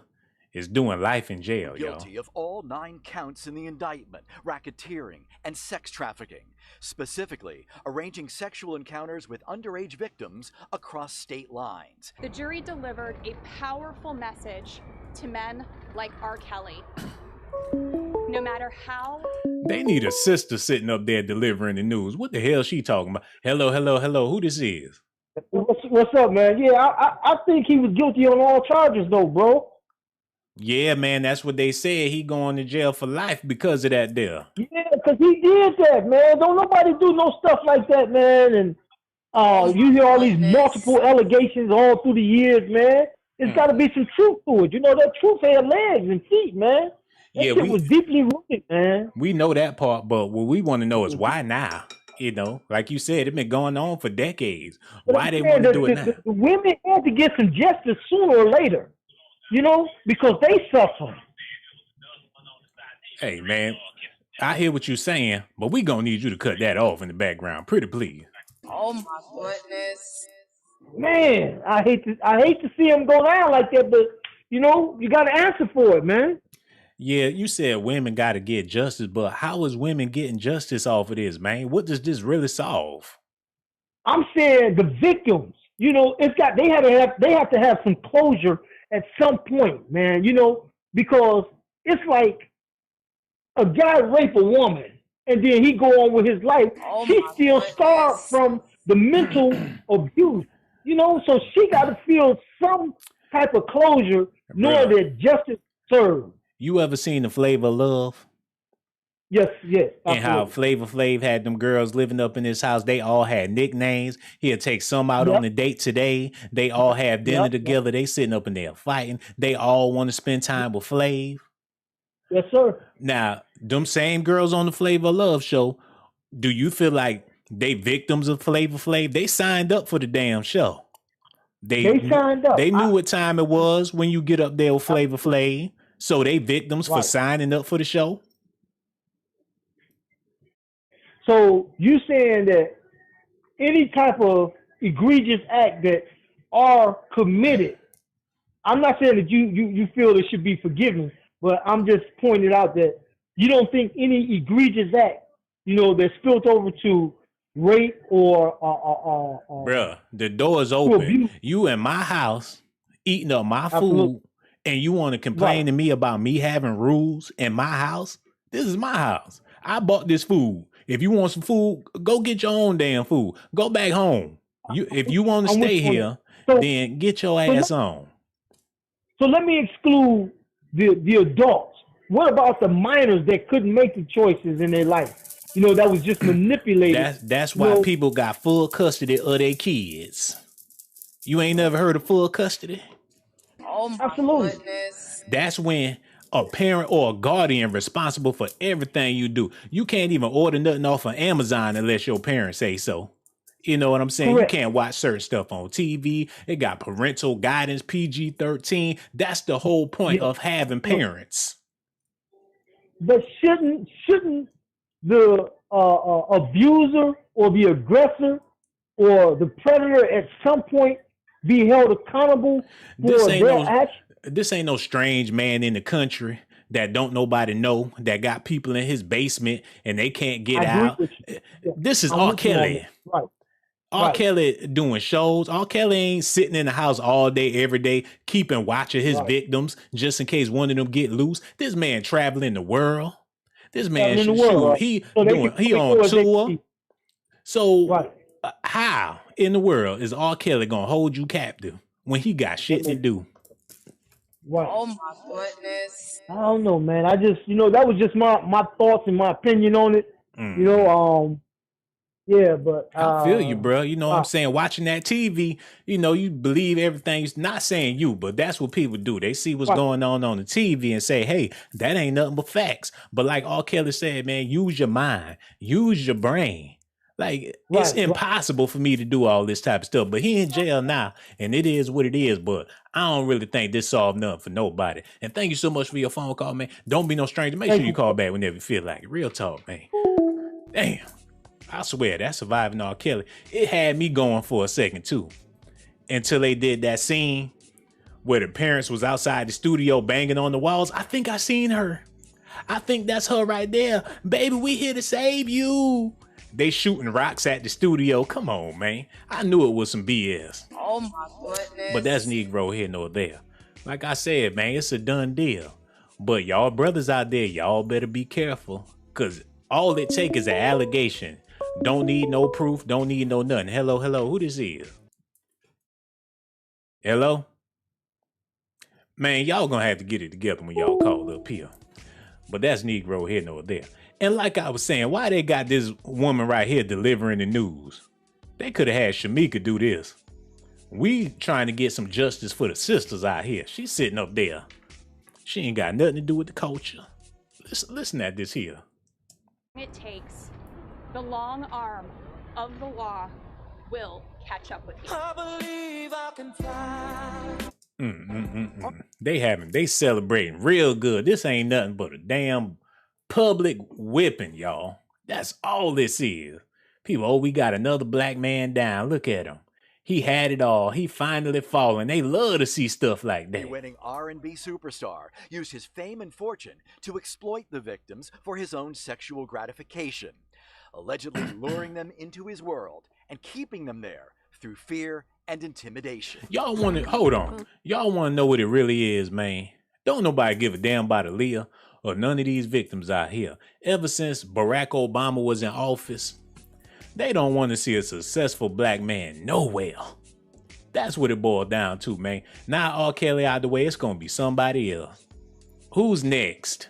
is doing life in jail, y'all. Guilty of all 9 counts in the indictment, racketeering and sex trafficking, specifically arranging sexual encounters with underage victims across state lines. The jury delivered a powerful message to men like R. Kelly. No matter how... They need a sister sitting up there delivering the news. What the hell she talking about? Hello. Who this is? What's up, man? Yeah, I think he was guilty on all charges, though, bro. Yeah, man, that's what they said. He going to jail for life because of that there. Yeah, because he did that, man. Don't nobody do no stuff like that, man. And you hear all these multiple allegations all through the years, man. There's got to be some truth to it. You know, that truth had legs and feet, man. That shit was deeply rooted, man. We know that part, but what we want to know is why now? You know, like you said, it's been going on for decades. But Why I'm they saying want to do it now? the women had to get some justice sooner or later, you know, because they suffer. Hey, man, I hear what you're saying, but we gonna need you to cut that off in the background, pretty please. Oh my goodness. Man, I hate to see them go down like that, but you know, you got to answer for it, man. Yeah, you said women got to get justice, but how is women getting justice off of this, man? What does this really solve? I'm saying the victims, you know, they have to have some closure at some point, man, you know, because it's like a guy rape a woman and then he go on with his life. She's still scarred from the mental abuse, you know, so she got to feel some type of closure, knowing that justice served. You ever seen the Flavor of Love? Yes. And how Flavor Flav had them girls living up in his house. They all had nicknames. He'll take some out on a date today. They all have dinner together. They sitting up in there fighting. They all want to spend time with Flav. Yes, sir. Now, them same girls on the Flavor of Love show, do you feel like they victims of Flavor Flav? They signed up for the damn show. They signed up. They knew what time it was when you get up there with Flavor Flav. So they victims for signing up for the show? So you saying that any type of egregious act that are committed, I'm not saying that you feel it should be forgiven, but I'm just pointing out that you don't think any egregious act, you know, that's spilled over to rape or bruh, the door is open. You in my house eating up my food, and you want to complain to me about me having rules in my house? This is my house. I bought this food. If you want some food, go get your own damn food. Go back home. If you want to stay here, then get your ass on. So let me exclude the adults. What about the minors that couldn't make the choices in their life? You know, that was just manipulated. That's why people got full custody of their kids. You ain't never heard of full custody? Oh my goodness. That's when a parent or a guardian responsible for everything you do. You can't even order nothing off of Amazon unless your parents say so. You know what I'm saying? Correct. You can't watch certain stuff on TV. It got parental guidance, PG-13. That's the whole point of having parents. But shouldn't the abuser or the aggressor or the predator at some point be held accountable for their actions? This ain't no strange man in the country that don't nobody know, that got people in his basement and they can't get out. This is R. Kelly. Right. R. Kelly doing shows. R. Kelly ain't sitting in the house all day, every day, keeping watch of his victims just in case one of them get loose. This man traveling the world. This man, he on tour. So how in the world is R. Kelly gonna hold you captive when he got shit to do? Right. Oh my goodness. I don't know, man. I just, you know, that was just my thoughts and my opinion on it. You know, yeah, but I feel you, bro. You know what I'm saying? Watching that TV, you know, you believe everything's not saying you, but that's what people do. They see what's going on the TV and say, hey, that ain't nothing but facts. But like R. Kelly said, man, use your mind, use your brain. Like, it's impossible for me to do all this type of stuff, but he in jail now, and it is what it is, but I don't really think this solved nothing for nobody. And thank you so much for your phone call, man. Don't be no stranger. Make sure you call back whenever you feel like it. Real talk, man. Damn. I swear, that Surviving R. Kelly, it had me going for a second, too. Until they did that scene where the parents was outside the studio banging on the walls. I think I seen her. I think that's her right there. Baby, we here to save you. They shooting rocks at the studio. Come on, man. I knew it was some BS. Oh my goodness. But that's Negro here nor there. Like I said, man, it's a done deal. But y'all brothers out there, y'all better be careful. Because all it take is an allegation. Don't need no proof. Don't need no nothing. Hello. Who this is? Hello? Man, y'all gonna have to get it together when y'all call up here. But that's Negro here nor there. And like I was saying, why they got this woman right here delivering the news? They could have had Shamika do this. We trying to get some justice for the sisters out here. She's sitting up there. She ain't got nothing to do with the culture. Listen at this here. It takes The long arm of the law will catch up with you. I believe I can fly. They celebrating real good. This ain't nothing but a damn public whipping, y'all. That's all this is. People, oh, we got another black man down. Look at him. He had it all. He finally fallen. They love to see stuff like that. The winning R&B superstar used his fame and fortune to exploit the victims for his own sexual gratification, allegedly luring them into his world and keeping them there through fear and intimidation. Y'all want to, hold on. Y'all want to know what it really is, man. Don't nobody give a damn about Aaliyah or none of these victims out here. Ever since Barack Obama was in office, they don't want to see a successful black man nowhere. That's what it boiled down to, man. Now R. Kelly out the way, it's going to be somebody else. Who's next?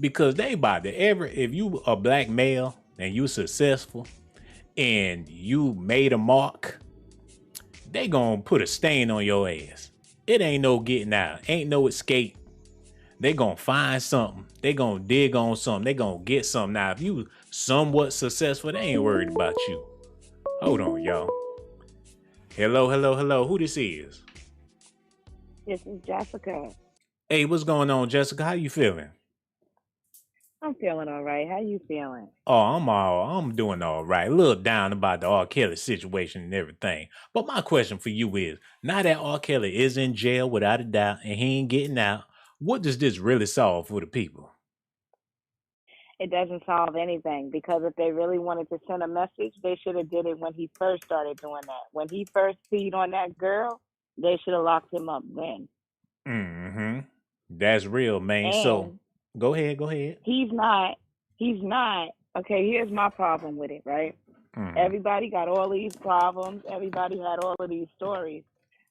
Because they about to if you a black male and you successful and you made a mark, they going to put a stain on your ass. It ain't no getting out. Ain't no escape. They going to find something. They going to dig on something. They going to get something. Now, if you somewhat successful, they ain't worried about you. Hold on, y'all. Hello, hello, hello. Who this is? This is Jessica. Hey, what's going on, Jessica? How you feeling? I'm feeling all right. How you feeling? Oh, I'm doing all right. A little down about the R. Kelly situation and everything. But my question for you is, now that R. Kelly is in jail without a doubt and he ain't getting out, what does this really solve for the people? It doesn't solve anything, because if they really wanted to send a message, they should have did it when he first started doing that. When he first peed on that girl, they should have locked him up then. Mm-hmm. That's real, man. And so go ahead. he's not, okay, here's my problem with it, right? Everybody got all these problems. Everybody had all of these stories.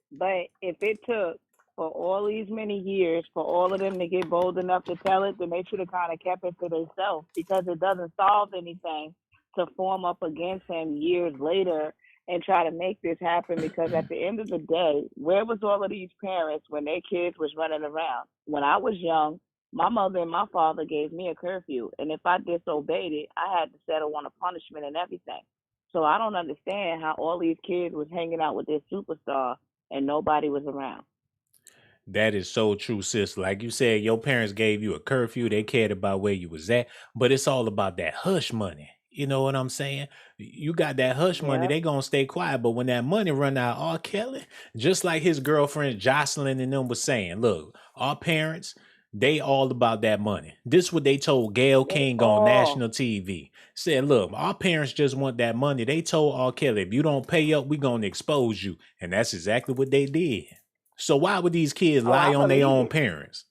But if it took for all these many years for all of them to get bold enough to tell it, then they should have kind of kept it to themselves, because it doesn't solve anything to form up against him years later and try to make this happen. Because at the end of the day, where was all of these parents when their kids was running around? When I was young, my mother and my father gave me a curfew, and if I disobeyed it, I had to settle on a punishment and everything. So I don't understand how all these kids was hanging out with this superstar and nobody was around. That is so true, sis. Like you said, your parents gave you a curfew. They cared about where you was at. But it's all about that hush money. You know what I'm saying? You got that hush money, they gonna stay quiet. But when that money run out, R. Kelly, just like his girlfriend Jocelyn and them was saying, look, our parents, they all about that money. This what they told Gayle King on national TV. Said, look, our parents just want that money. They told R. Kelly, if you don't pay up, we gonna expose you. And that's exactly what they did. So why would these kids lie on their own parents?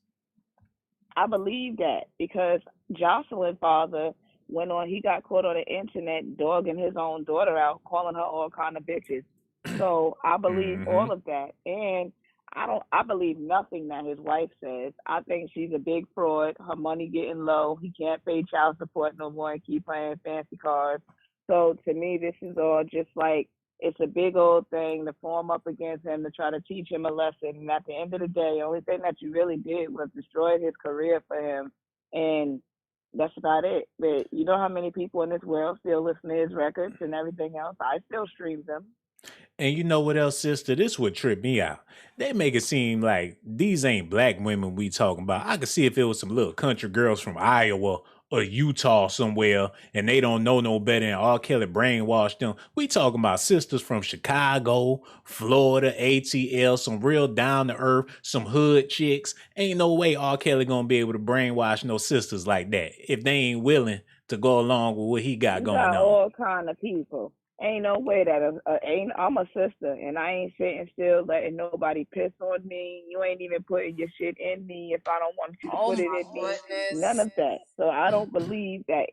I believe that, because Jocelyn's father went on, he got caught on the internet dogging his own daughter out, calling her all kind of bitches. So I believe all of that. And I believe nothing that his wife says. I think she's a big fraud. Her money getting low. He can't pay child support no more and keep playing fancy cars. So to me, this is all just like, it's a big old thing to form up against him, to try to teach him a lesson. And at the end of the day, the only thing that you really did was destroy his career for him. And that's about it. But you know how many people in this world still listen to his records and everything else? I still stream them. And you know what else, sister? This would trip me out. They make it seem like these ain't black women we talking about. I could see if it was some little country girls from Iowa or Utah somewhere, and they don't know no better, and R. Kelly brainwashed them. We talking about sisters from Chicago, Florida, ATL, some real down-to-earth, some hood chicks. Ain't no way R. Kelly gonna be able to brainwash no sisters like that if they ain't willing to go along with what he got going on. All kind of people. Ain't no way that I'm a sister, and I ain't sitting still letting nobody piss on me. You ain't even putting your shit in me if I don't want you to put it in me. None of that. So I don't believe that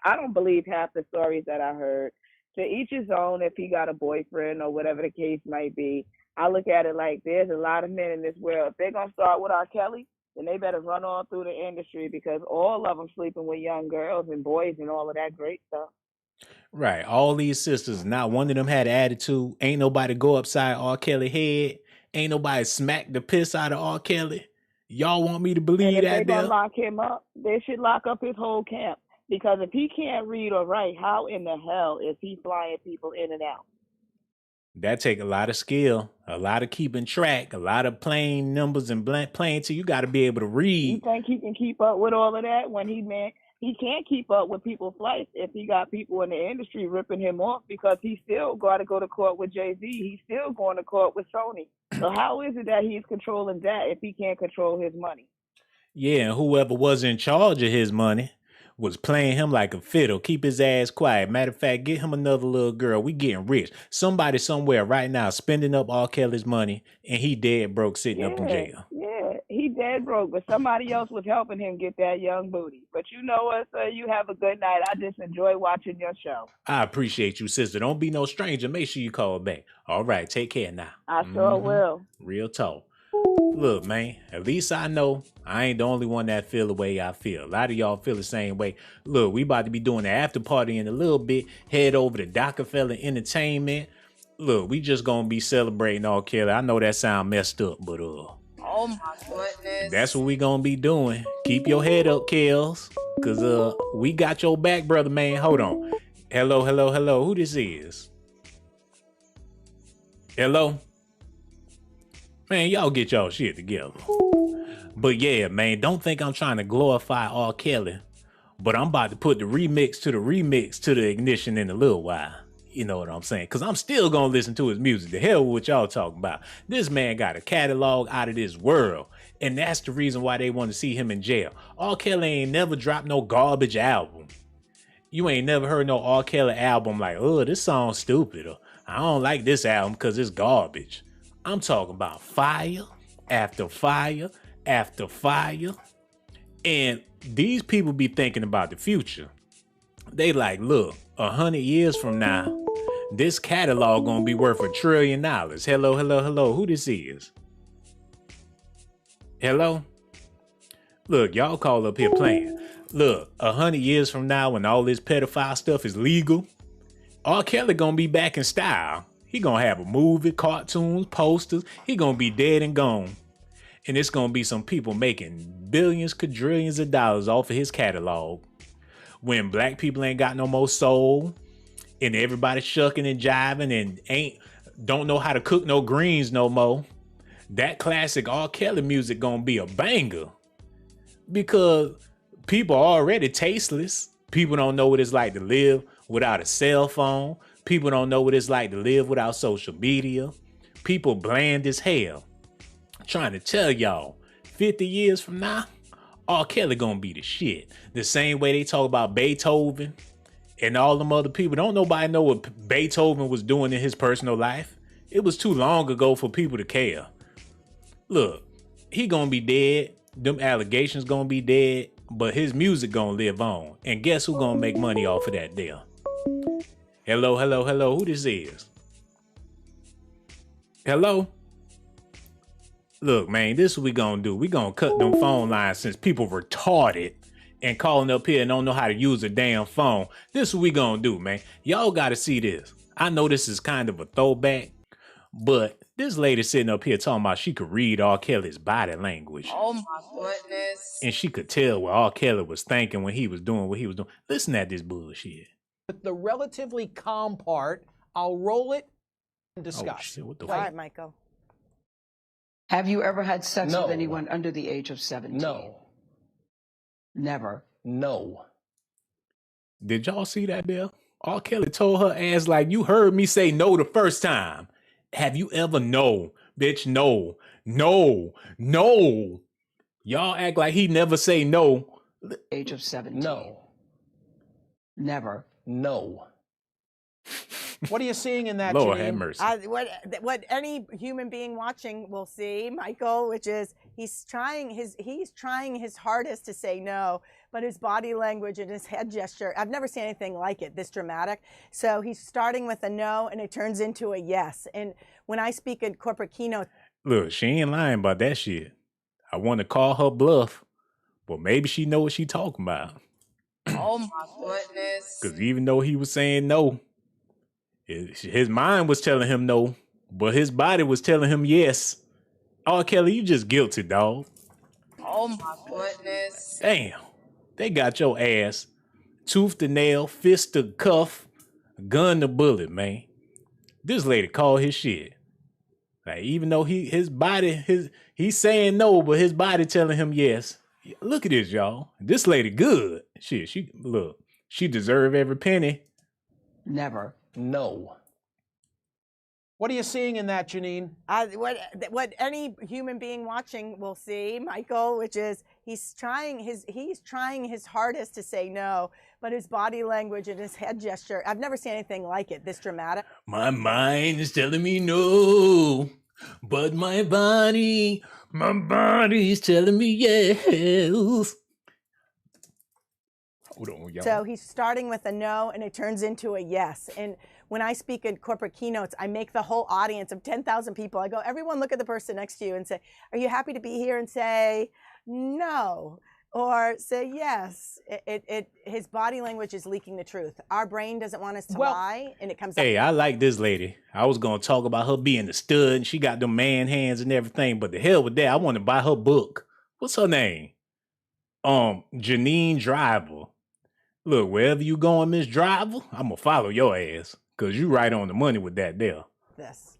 I don't believe half the stories that I heard. To each his own. If he got a boyfriend or whatever the case might be, I look at it like there's a lot of men in this world. If they're gonna start with R. Kelly, then they better run all through the industry, because all of them sleeping with young girls and boys and all of that great stuff. Right. All these sisters, not one of them had attitude. Ain't nobody go upside R. Kelly head. Ain't nobody smack the piss out of R. Kelly. Y'all want me to believe and if that? They gonna lock him up. They should lock up his whole camp. Because if he can't read or write, how in the hell is he flying people in and out? That take a lot of skill, a lot of keeping track, a lot of playing numbers and playing till you got to be able to You read. think he can keep up with all of that when he can't keep up with people's flights if he got people in the industry ripping him off because he still got to go to court with Jay-Z. He's still going to court with Sony. So how is it that he's controlling that if he can't control his money? Yeah, and whoever was in charge of his money was playing him like a fiddle. Keep his ass quiet. Matter of fact, get him another little girl. We getting rich. Somebody somewhere right now spending up R. Kelly's money, and he dead broke sitting up in jail. Yeah, he dead broke, but somebody else was helping him get that young booty. But you know what, sir? You have a good night. I just enjoy watching your show. I appreciate you, sister. Don't be no stranger. Make sure you call back. All right, take care now. I sure will. Real talk. Look, man, at least I know I ain't the only one that feel the way I feel. A lot of y'all feel the same way. Look, we about to be doing the after party in a little bit. Head over to Rockefeller Entertainment. Look, we just gonna be celebrating R. Kelly. I know that sound messed up, but Oh my goodness. that's what we gonna be doing. Keep your head up, Kels, cause we got your back, brother, man. Hold on. Hello, hello, hello. Who this is? Hello? Man, y'all get y'all shit together. But yeah, man, don't think I'm trying to glorify R. Kelly, but I'm about to put the remix to the ignition in a little while. You know what I'm saying? Because I'm still going to listen to his music. The hell with what y'all talking about. This man got a catalog out of this world. And that's the reason why they want to see him in jail. R. Kelly ain't never dropped no garbage album. You ain't never heard no R. Kelly album like, oh, this song's stupid. Or I don't like this album because it's garbage. I'm talking about fire after fire after fire. And these people be thinking about the future. They like, look, 100 years from now, this catalog gonna be worth $1 trillion. Hello, hello, hello. Who this is? Hello? Look, y'all call up here playing. Look, 100 years from now, when all this pedophile stuff is legal, R. Kelly gonna be back in style. He gonna have a movie, cartoons, posters. He gonna be dead and gone. And it's gonna be some people making billions, quadrillions of dollars off of his catalog. When black people ain't got no more soul, and everybody shucking and jiving and don't know how to cook no greens no more, that classic R. Kelly music gonna be a banger. Because people are already tasteless. People don't know what it's like to live without a cell phone. People don't know what it's like to live without social media. People bland as hell. I'm trying to tell y'all, 50 years from now, R. Kelly gonna be the shit. The same way they talk about Beethoven and all them other people. Don't nobody know what Beethoven was doing in his personal life. It was too long ago for people to care. Look, he gonna be dead. Them allegations gonna be dead, but his music gonna live on. And guess who gonna make money off of that deal? Hello, hello, hello. Who this is? Hello? Look, man, this is what we gonna do. We gonna cut them phone lines since people retarded and calling up here and don't know how to use a damn phone. This is what we gonna do, man. Y'all gotta see this. I know this is kind of a throwback, but this lady sitting up here talking about she could read R. Kelly's body language. Oh my goodness. And she could tell what R. Kelly was thinking when he was doing what he was doing. Listen at this bullshit. With the relatively calm part, I'll roll it and discuss. Oh, shit, what the All right, Michael. Have you ever had sex No. with anyone under the age of 17? No. Never. No. Did y'all see that there? R. Kelly told her ass like, you heard me say no the first time. Have you ever? No, bitch, no, no, no. Y'all act like he never say no. Age of 17. No. Never. No. What are you seeing in that, Lord Janine? have mercy. What any human being watching will see, Michael, which is he's trying his hardest to say no, but his body language and his head gesture, I've never seen anything like it, this dramatic. So he's starting with a no and it turns into a yes. And when I speak at corporate keynote, Look, she ain't lying about that shit. I want to call her bluff, but maybe she know what she talking about. Oh my goodness. Because even though he was saying no, his mind was telling him no, but his body was telling him yes. R. Kelly, you just guilty, dog. Oh my goodness. Damn, they got your ass Tooth to nail, fist to cuff, gun to bullet, man. This lady called his shit. Like, even though he's saying no, but his body telling him yes. Look at this, y'all. This lady good. Shit, she deserve every penny. Never. No. What are you seeing in that, Janine? What any human being watching will see, Michael, which is he's trying his hardest to say no, but his body language and his head gesture, I've never seen anything like it, this dramatic. My mind is telling me no, but my body's telling me yes. Hold on, y'all. So he's starting with a no, and it turns into a yes. And when I speak at corporate keynotes, I make the whole audience of 10,000 people. I go, everyone look at the person next to you and say, are you happy to be here? And say, no. Or say yes. His body language is leaking the truth. Our brain doesn't want us to lie, and it comes out. Hey, I like this lady. I was going to talk about her being the stud, and she got them man hands and everything, but the hell with that. I want to buy her book. What's her name? Janine Driver. Look, wherever you going, Miss Driver, I'm going to follow your ass, because you right on the money with that there. This.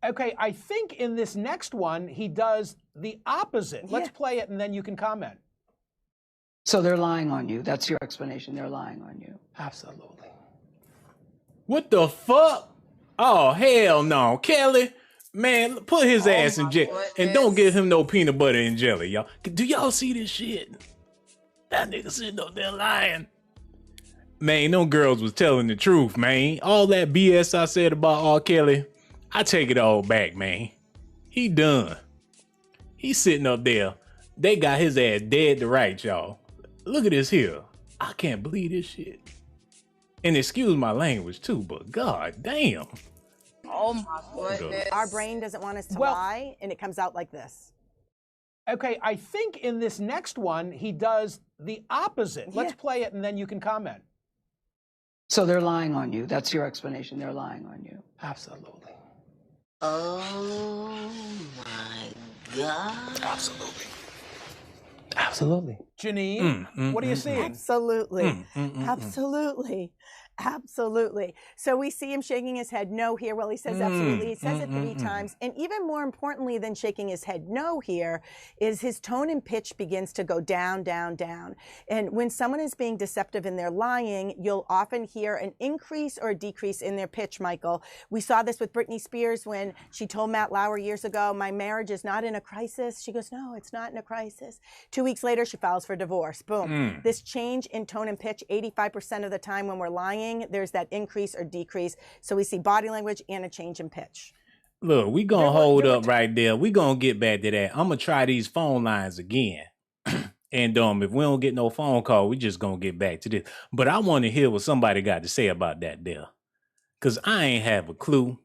Okay, I think in this next one, he does the opposite. Yeah. Let's play it, and then you can comment. So they're lying on you. That's your explanation. They're lying on you. Absolutely. What the fuck? Oh, hell no. Kelly, man, put his ass in jail. And don't give him no peanut butter and jelly, y'all. Do y'all see this shit? That nigga sitting up there lying. Man, them girls was telling the truth, man. All that BS I said about R. Kelly, I take it all back, man. He done. He's sitting up there. They got his ass dead to rights, y'all. Look at this here. I can't believe this shit. And excuse my language too, but god damn. Oh my goodness. Our brain doesn't want us to lie, and it comes out like this. Okay, I think in this next one, he does the opposite. Let's Yeah. play it, and then you can comment. So they're lying on you. That's your explanation. They're lying on you. Absolutely. Oh my God. Absolutely. Absolutely. Janine, what are you seeing? Absolutely. Absolutely. Absolutely. So we see him shaking his head no here. Well, he says absolutely. He says it 3 times. And even more importantly than shaking his head no here is his tone and pitch begins to go down, down, down. And when someone is being deceptive and they're lying, you'll often hear an increase or a decrease in their pitch, Michael. We saw this with Britney Spears when she told Matt Lauer years ago, my marriage is not in a crisis. She goes, no, it's not in a crisis. 2 weeks later, she files for divorce. Boom. This change in tone and pitch, 85% of the time when we're lying, there's that increase or decrease. So we see body language and a change in pitch. Look, we gonna hold up right there. We gonna get back to that. I'm gonna try these phone lines again. And if we don't get no phone call, we just gonna get back to this. But I want to hear what somebody got to say about that there. Cause I ain't have a clue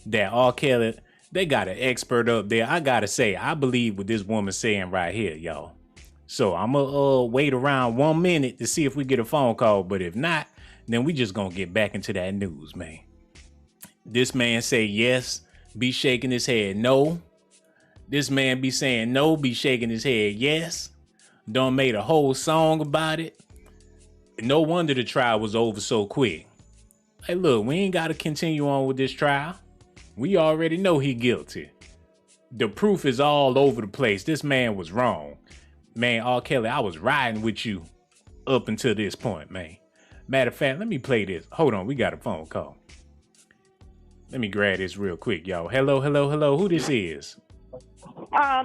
that R. Kelly, they got an expert up there. I gotta say, I believe what this woman's saying right here, y'all. So I'm gonna wait around 1 minute to see if we get a phone call. But if not, then we just gonna get back into that news, man. This man say yes, be shaking his head no. This man be saying no, be shaking his head yes. Done made a whole song about it. No wonder the trial was over so quick. Hey, look, we ain't gotta continue on with this trial. We already know he guilty. The proof is all over the place. This man was wrong. Man, R. Kelly, I was riding with you up until this point, man. Matter of fact, let me play this. Hold on, we got a phone call. Let me grab this real quick, y'all. Hello, hello, hello. Who this is?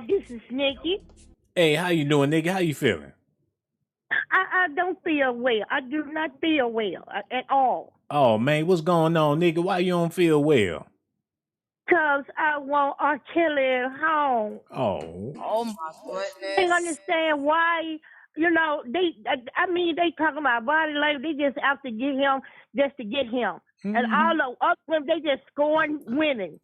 This is Nikki. Hey, how you doing, nigga? How you feeling? I don't feel well. I do not feel well at all. Oh, man, what's going on, nigga? Why you don't feel well? Because I want R. Kelly at home. Oh. Oh, my goodness. I don't understand why, they talking about body language. They just have to get him just to get him. Mm-hmm. And all the other women, they just scorn women.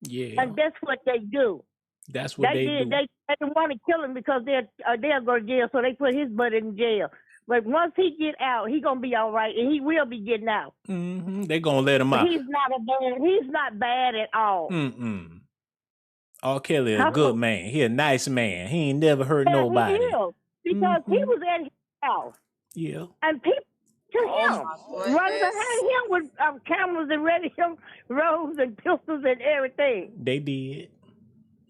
Yeah. And that's what they do. That's what they do. They didn't want to kill him because they'll go to jail, so they put his butt in jail. But once he get out, he gonna be all right, and he will be getting out. Mm-hmm. They gonna let him out. He's not bad at all. R. Kelly a good man. He a nice man. He ain't never hurt nobody. He is, because he was at his house. Yeah. And people to Oh, him, my running goodness. behind him with cameras and radio rows and pistols and everything. They did.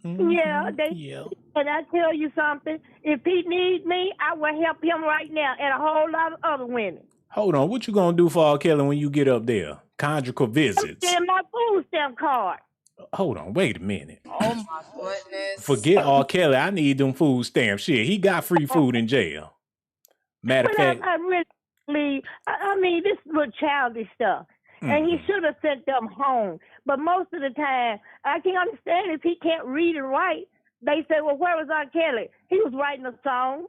Yeah, they. Yeah. And I tell you something, if he needs me, I will help him right now, and a whole lot of other women. Hold on. What you gonna do for R. Kelly when you get up there? Conjugal visits. Send my food stamp card. Hold on. Wait a minute. Oh my goodness. Forget R. Kelly. I need them food stamps. Shit, he got free food in jail. Matter of But fact, I really believe, I mean, this is little childish stuff. And he should have sent them home. But most of the time, I can understand if he can't read and write. They say, well, where was R. Kelly? He was writing a song.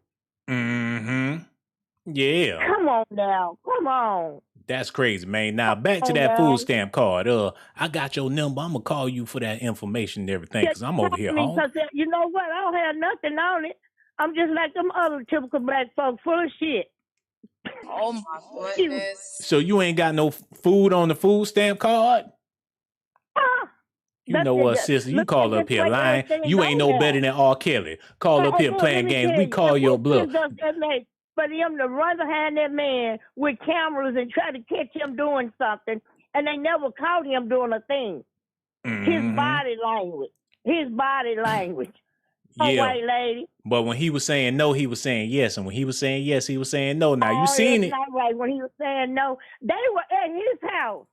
yeah. Come on now. Come on. That's crazy, man. Now back to that food stamp card. I got your number. I'm gonna call you for that information and everything, because I'm over here home. Because you know what? I don't have nothing on it. I'm just like them other typical black folks, full of shit. Oh my goodness. So you ain't got no food on the food stamp card? You know what, sister? You call up here lying. You ain't no better than R. Kelly. Call up here playing games. We call your bluff. For him to run behind that man with cameras and try to catch him doing something, and they never caught him doing a thing. His body language. His body language. Oh, Yeah. white lady. But when he was saying no, he was saying yes. And when he was saying yes, he was saying no. Now, you seen it. That's not right. When he was saying no, they were at his house.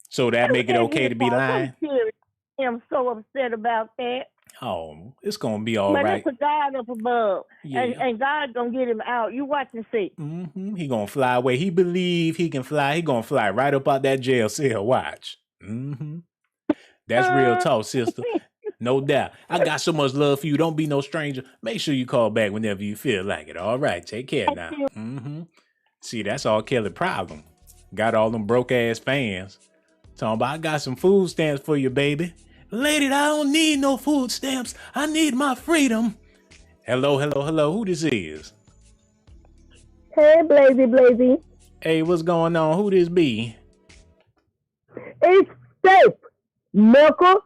So that make it okay to be lying? I'm so upset about that. Oh, it's going to be all but right. it's a God up above. Yeah. And God gonna get him out. You watch and see. He going to fly away. He believe he can fly. He going to fly right up out that jail cell. Watch. That's real talk, sister. No doubt. I got so much love for you. Don't be no stranger. Make sure you call back whenever you feel like it. All right. Take care now. See, that's R. Kelly problem. Got all them broke ass fans. Talking about, I got some food stamps for you, baby. Lady, I don't need no food stamps. I need my freedom. Hello, hello, hello. Who this is? Hey, Blazy. Hey, what's going on? Who this be? It's safe. Knuckle,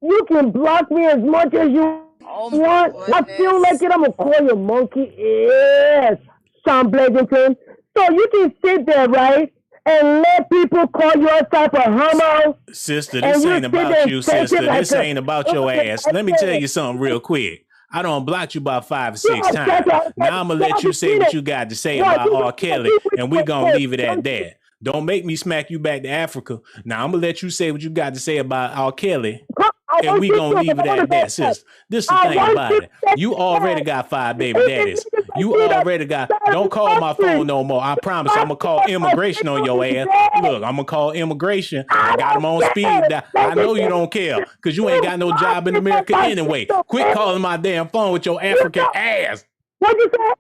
you can block me as much as you want. I feel like it. I'm going to call you monkey. Yes, Sean Blazington. So you can sit there, right? And let people call you a type of homo. Sister, this ain't about you, sister. This ain't about your ass. Let me tell you something real quick. I done blocked you about 5 or 6 times. Now I'm going to let you say what you got to say about R. Kelly, and we're going to leave it at that. Don't make me smack you back to Africa. Now I'm going to let you say what you got to say about R. Kelly, and we going to leave it at that, sister. This is the thing about it. You already got 5 baby daddies. You already got... Don't call my phone no more. I promise I'm going to call immigration on your ass. Look, I'm going to call immigration. I got them on speed dial. I know you don't care, because you ain't got no job in America anyway. Quit calling my damn phone with your African ass. What you say?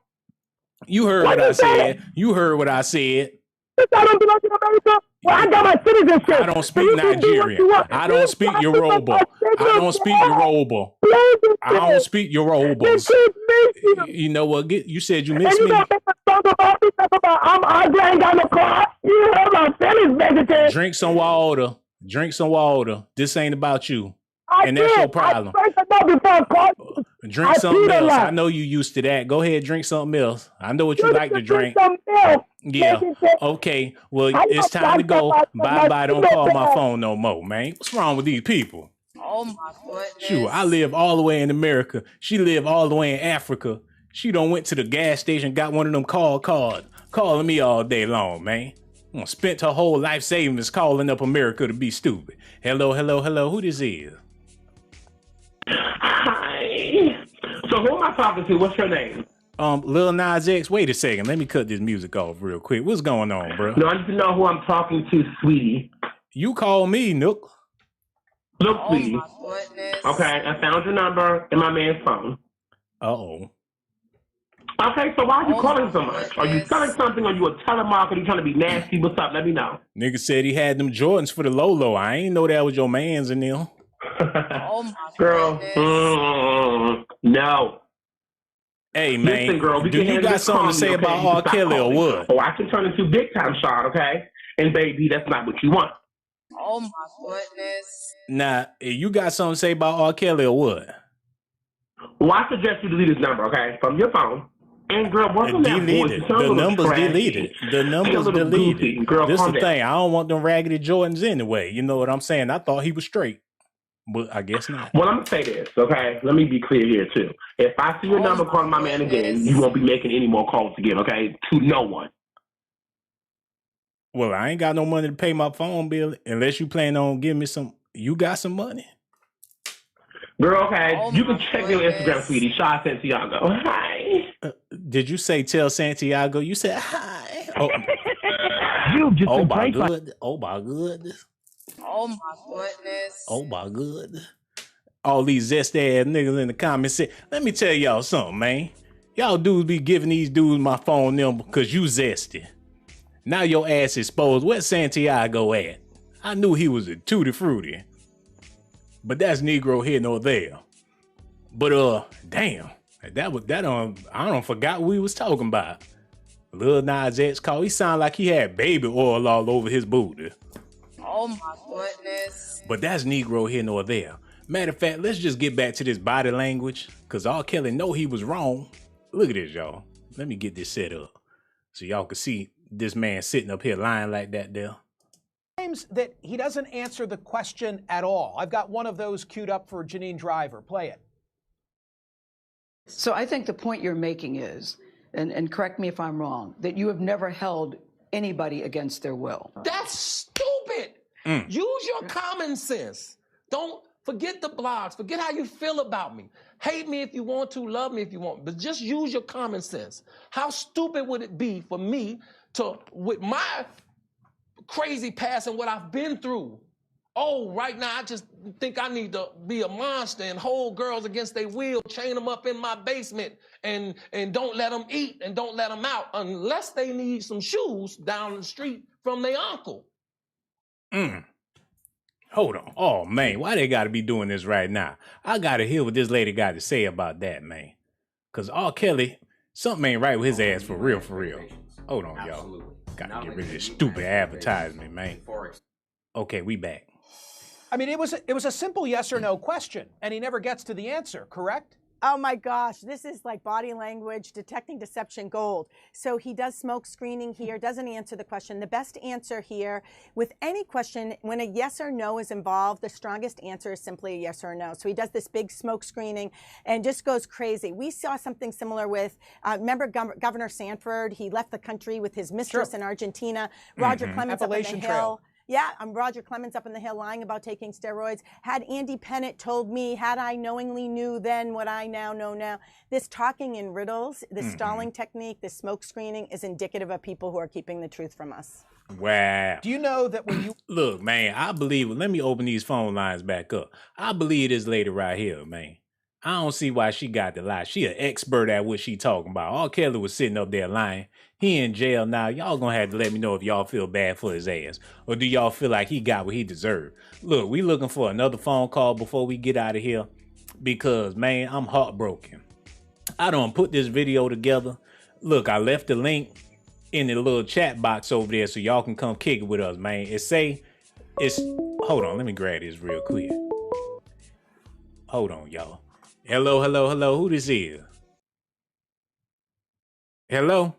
You heard what I said. You heard what I said. I don't belong to America. Well, I got my citizenship. I don't speak Nigerian. I don't speak Yoruba. I don't speak Yoruba. I don't speak Yoruba. You know what? You said you missed me. I'm ugly. I ain't got no car. You heard my feelings, baby. Drink some water. Drink some water. This ain't about you. And that's your problem. Drink something else. I know you used to that. Go ahead, drink something else. I know what you like to drink. Yeah. Okay. Well, it's time to go. Bye-bye. Don't call my phone no more, man. What's wrong with these people? Oh my goodness. Shoot, I live all the way in America. She live all the way in Africa. She done went to the gas station, got one of them call cards, calling me all day long, man. Spent her whole life savings calling up America to be stupid. Hello, hello, hello. Who this is? Hi. So who am I talking to? What's your name? Lil Nas X. Wait a second. Let me cut this music off real quick. What's going on, bro? No, I need to know who I'm talking to, sweetie. You call me, Nook. Look, sweetie. Okay, I found your number in my man's phone. Uh-oh. Okay, so why are you calling so much? Are you selling something? Are you a telemarketer? You trying to be nasty? What's up? Let me know. Nigga said he had them Jordans for the Lolo. I ain't know that was your man's in them. Girl, no. Hey, man, listen, girl, do you got something to say about R. Kelly or what? Oh, I can turn into big time shot, okay? And baby, that's not what you want. Oh my goodness. Nah, you got something to say about R. Kelly or what? Well, I suggest you delete his number, okay, from your phone. And girl, what's And that voice? deleted. You sound a The little numbers trashy. deleted. The You sound a numbers little deleted. goofy. Girl, This calm the down. thing. I don't want them raggedy Jordans anyway. You know what I'm saying? I thought he was straight, but I guess not. Well, I'm gonna say this, okay? Let me be clear here too. If I see your number calling my man again, you won't be making any more calls again, okay? To no one. Well, I ain't got no money to pay my phone bill unless you plan on giving me some. You got some money? Girl, okay, you can check your Instagram, sweetie. Shy Santiago. Hi. Did you say tell Santiago? You said hi. Oh, You just oh been my playing for- goodness. Oh my goodness. Oh my goodness. Oh my goodness. All these zesty ass niggas in the comments say, let me tell y'all something, man. Y'all dudes be giving these dudes my phone number because you zesty. Now your ass exposed. Where's Santiago at? I knew he was a tutti frutti. But that's Negro here nor there. But damn. I don't forgot what we was talking about. Lil Nas X call. He sound like he had baby oil all over his booty. Oh my goodness. But that's Negro here nor there. Matter of fact, let's just get back to this body language, because R. Kelly know he was wrong. Look at this, y'all. Let me get this set up so y'all can see this man sitting up here lying like that there. Claims that he doesn't answer the question at all. I've got one of those queued up for Janine Driver. Play it. So I think the point you're making is, and correct me if I'm wrong, that you have never held anybody against their will. That's stupid. Use your common sense. Don't forget the blogs. Forget how you feel about me. Hate me if you want to, love me if you want, but just use your common sense. How stupid would it be for me to, with my crazy past and what I've been through, oh, right now I just think I need to be a monster and hold girls against their will, chain them up in my basement and don't let them eat and don't let them out unless they need some shoes down the street from their uncle. Hold on. Oh, man, why they got to be doing this right now? I got to hear what this lady got to say about that, man. Because R. Kelly, something ain't right with his ass for real, for real. Hold on, y'all. Got to get rid of this stupid advertisement, man. Okay, we back. I mean, it was a simple yes or no question, and he never gets to the answer, correct? Oh my gosh, this is like body language, detecting deception gold. So he does smoke screening here, doesn't answer the question. The best answer here with any question, when a yes or no is involved, the strongest answer is simply a yes or no. So he does this big smoke screening and just goes crazy. We saw something similar with, remember Governor Sanford? He left the country with his mistress in Argentina. Roger Clemens up in the Hill. Yeah, I'm Roger Clemens up in the Hill lying about taking steroids. Had Andy Pennant told me, had I knowingly knew then what I now know now. This talking in riddles, this stalling technique, this smoke screening is indicative of people who are keeping the truth from us. Wow. Do you know that when you... Look, man, I believe... Let me open these phone lines back up. I believe this lady right here, man. I don't see why she got to lie. She an expert at what she talking about. R. Kelly was sitting up there lying. He in jail now. Y'all gonna have to let me know if y'all feel bad for his ass. Or do y'all feel like he got what he deserved? Look, we looking for another phone call before we get out of here. Because, man, I'm heartbroken. I done put this video together. Look, I left the link in the little chat box over there so y'all can come kick it with us, man. Hold on, let me grab this real quick. Hold on, y'all. Hello, hello, hello. Who this is? Hello?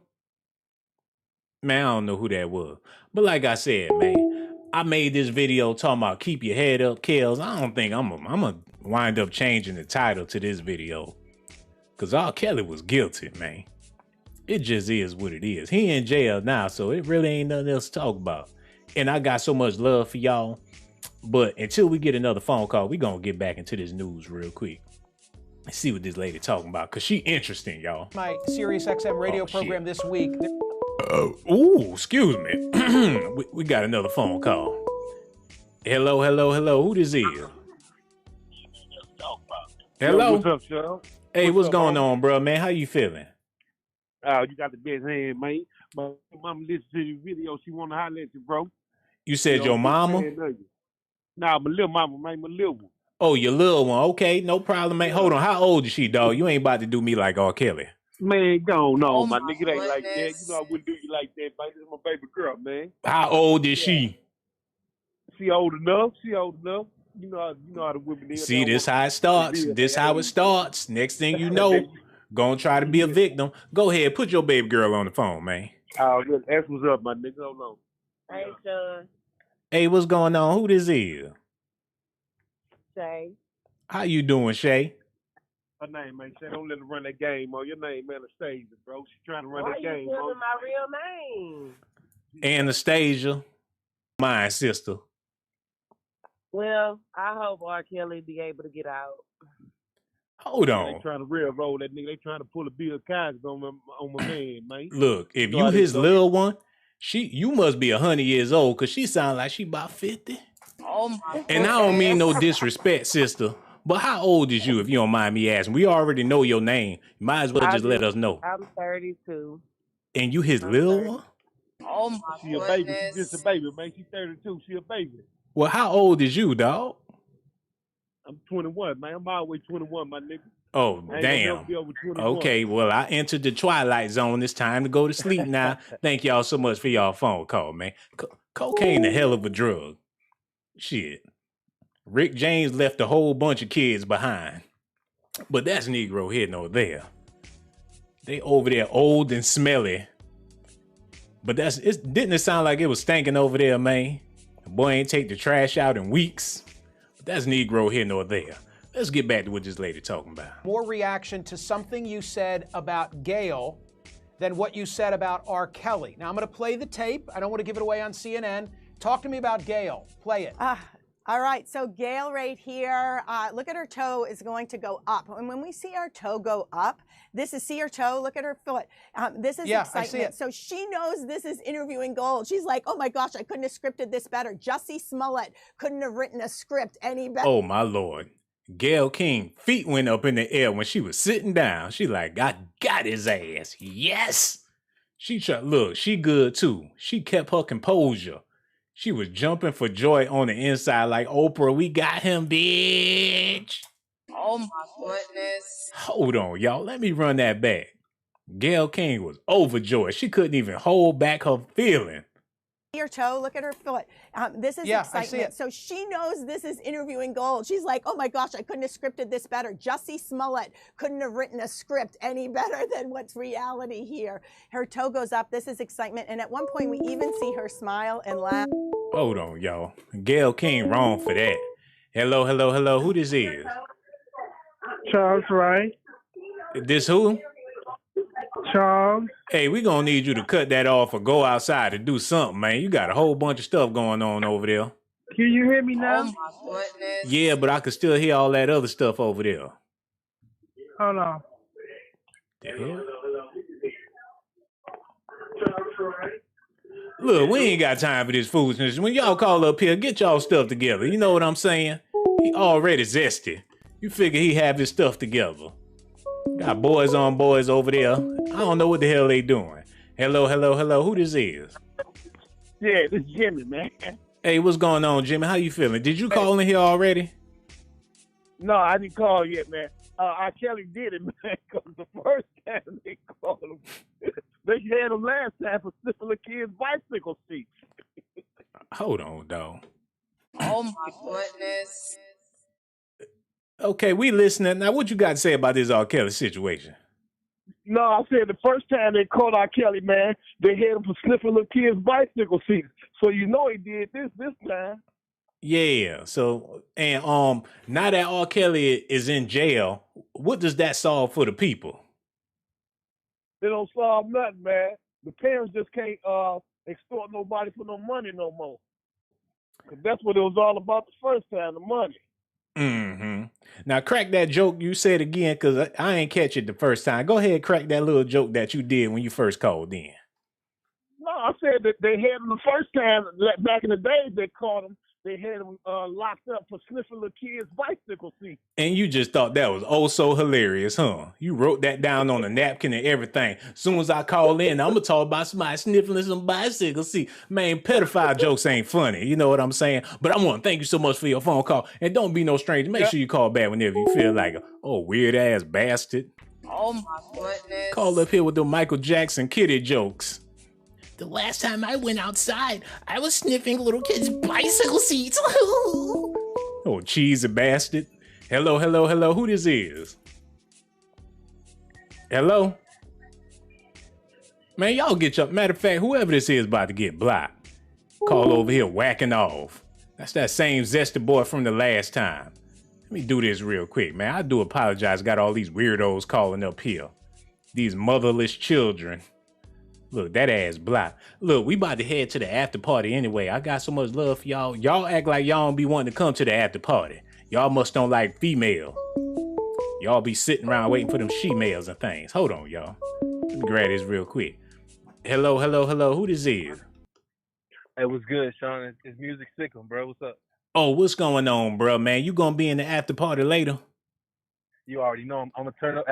Man, I don't know who that was. But like I said, man, I made this video talking about keep your head up, Kels. I don't think I'm gonna wind up changing the title to this video. Because R. Kelly was guilty, man. It just is what it is. He in jail now, so it really ain't nothing else to talk about. And I got so much love for y'all. But until we get another phone call, we gonna get back into this news real quick. Let's see what this lady talking about, because she interesting, y'all. My Sirius XM radio program this week. Ooh, excuse me. we got another phone call. Hello, hello, hello. Who this is? Hello. Yo, what's up, Sean? Hey, what's going on, bro, man? How you feeling? You got the best hand, man. My mama listened to the video. She want to holler at you, bro. You said your mama? Nah, my little mama, man, my little one. Oh, your little one. Okay, no problem, man. Hold on. How old is she, dog? You ain't about to do me like R. Kelly. Man, go on, my nigga. It ain't like that. You know I wouldn't do you like that, man. This is my baby girl, man. How old is she? She old enough. You know how the women is. See, this how it starts. This how it starts. Next thing you know, Gonna try to be a victim. Go ahead, put your baby girl on the phone, man. Oh, good. That's what's up, my nigga. Hold on. Hey, Sean. Hey, what's going on? Who this is? Shay. How you doing, Shay? Her name, man. Say, don't let her run that game on your name, Anastasia, bro. She's trying to run Why that you game, telling bro. my real name? Anastasia, my sister. Well, I hope R. Kelly be able to get out. Hold They on. trying to railroad that nigga. They trying to pull a Bill Cosby on my man, man. Look, if So you I his didn't know. little one, you must be 100 years old, cause she sound like she about 50. Oh my And I don't mean no disrespect, sister. But how old is you, if you don't mind me asking? We already know your name. You might as well just let us know. I'm 32. And you his little one? Oh my She a baby. goodness. She just a baby, man. She's 32. She a baby. Well, how old is you, dog? I'm 21, man. I'm always 21, my nigga. Oh, I ain't gonna damn. never be over 21. Okay, well, I entered the twilight zone. It's time to go to sleep now. Thank y'all so much for y'all phone call, man. Cocaine a hell of a drug. Shit. Rick James left a whole bunch of kids behind. But that's Negro here nor there. They over there old and smelly. But didn't it sound like it was stinking over there, man? The boy ain't take the trash out in weeks. But that's Negro here nor there. Let's get back to what this lady talking about. More reaction to something you said about Gail than what you said about R. Kelly. Now, I'm going to play the tape. I don't want to give it away on CNN. Talk to me about Gail. Play it. All right, so Gail right here, look at her toe is going to go up. And when we see our toe go up, see her toe, look at her foot. This is excitement. I see it. So she knows this is interviewing gold. She's like, oh my gosh, I couldn't have scripted this better. Jussie Smollett couldn't have written a script any better. Oh my Lord. Gail King feet went up in the air when she was sitting down. She like, I got his ass. Yes. She good too. She kept her composure. She was jumping for joy on the inside like, Oprah, we got him, bitch. Oh my goodness. Hold on, y'all. Let me run that back. Gail King was overjoyed. She couldn't even hold back her feeling. Her toe, look at her foot. This is excitement. I see it. So she knows this is interviewing gold. She's like, oh my gosh, I couldn't have scripted this better. Jussie Smollett couldn't have written a script any better than what's reality here. Her toe goes up. This is excitement. And at one point, we even see her smile and laugh. Hold on, y'all. Gail King wrong for that. Hello, hello, hello. Who this is? Charles Wright. This who? Charles. Hey, we gonna need you to cut that off or go outside to do something, man. You got a whole bunch of stuff going on over there. Can you hear me now? Oh my goodness. Yeah, but I can still hear all that other stuff over there. Hold on. The hell? Look, we ain't got time for this foolishness. When y'all call up here, get y'all stuff together. You know what I'm saying? He already zesty. You figure he have his stuff together. Got boys on boys over there. I don't know what the hell they doing. Hello, hello, hello. Who this is? Yeah, this is Jimmy, man. Hey, what's going on, Jimmy? How you feeling? Did you call in here already? No, I didn't call yet, man. R. Kelly did it, man, because the first time they called him, they had him last time for sniffing a kid's bicycle seat. Hold on, dog. Oh my goodness. Okay, we listening. Now, what you got to say about this R. Kelly situation? No, I said the first time they called R. Kelly, man, they had him for sniffing little kids' bicycle seats. So you know he did this time. Yeah. So, and now that R. Kelly is in jail, what does that solve for the people? They don't solve nothing, man. The parents just can't extort nobody for no money no more. 'Cause that's what it was all about the first time, the money. Mm-hmm. Now, crack that joke you said again, because I ain't catch it the first time. Go ahead, crack that little joke that you did when you first called in. No, I said that they had him the first time, back in the day, they caught him. They had him locked up for sniffing little kids' bicycle seats. And you just thought that was oh so hilarious, huh? You wrote that down on a napkin and everything. Soon as I call in, I'm gonna talk about somebody sniffling some bicycle seat. Man, pedophile jokes ain't funny. You know what I'm saying? But I want to thank you so much for your phone call. And don't be no stranger. Make sure you call back whenever you feel like a weird ass bastard. Oh my goodness. Call up here with the Michael Jackson kitty jokes. The last time I went outside, I was sniffing little kids' bicycle seats. Oh, cheesy bastard. Hello, hello, hello. Who this is? Hello? Man, y'all get your... Matter of fact, whoever this is about to get blocked. Call over here whacking off. That's that same zesty boy from the last time. Let me do this real quick, man. I do apologize. Got all these weirdos calling up here. These motherless children. Look, that ass blocked. Look, we about to head to the after party anyway. I got so much love for y'all. Y'all act like y'all don't be wanting to come to the after party. Y'all must don't like female. Y'all be sitting around waiting for them she-males and things. Hold on, y'all. Let me grab this real quick. Hello. Who this is? Hey, what's good, Sean? It's Music Sick'em, bro. What's up? Oh, what's going on, bro, man? You gonna be in the after party later? You already know I'm gonna turn up.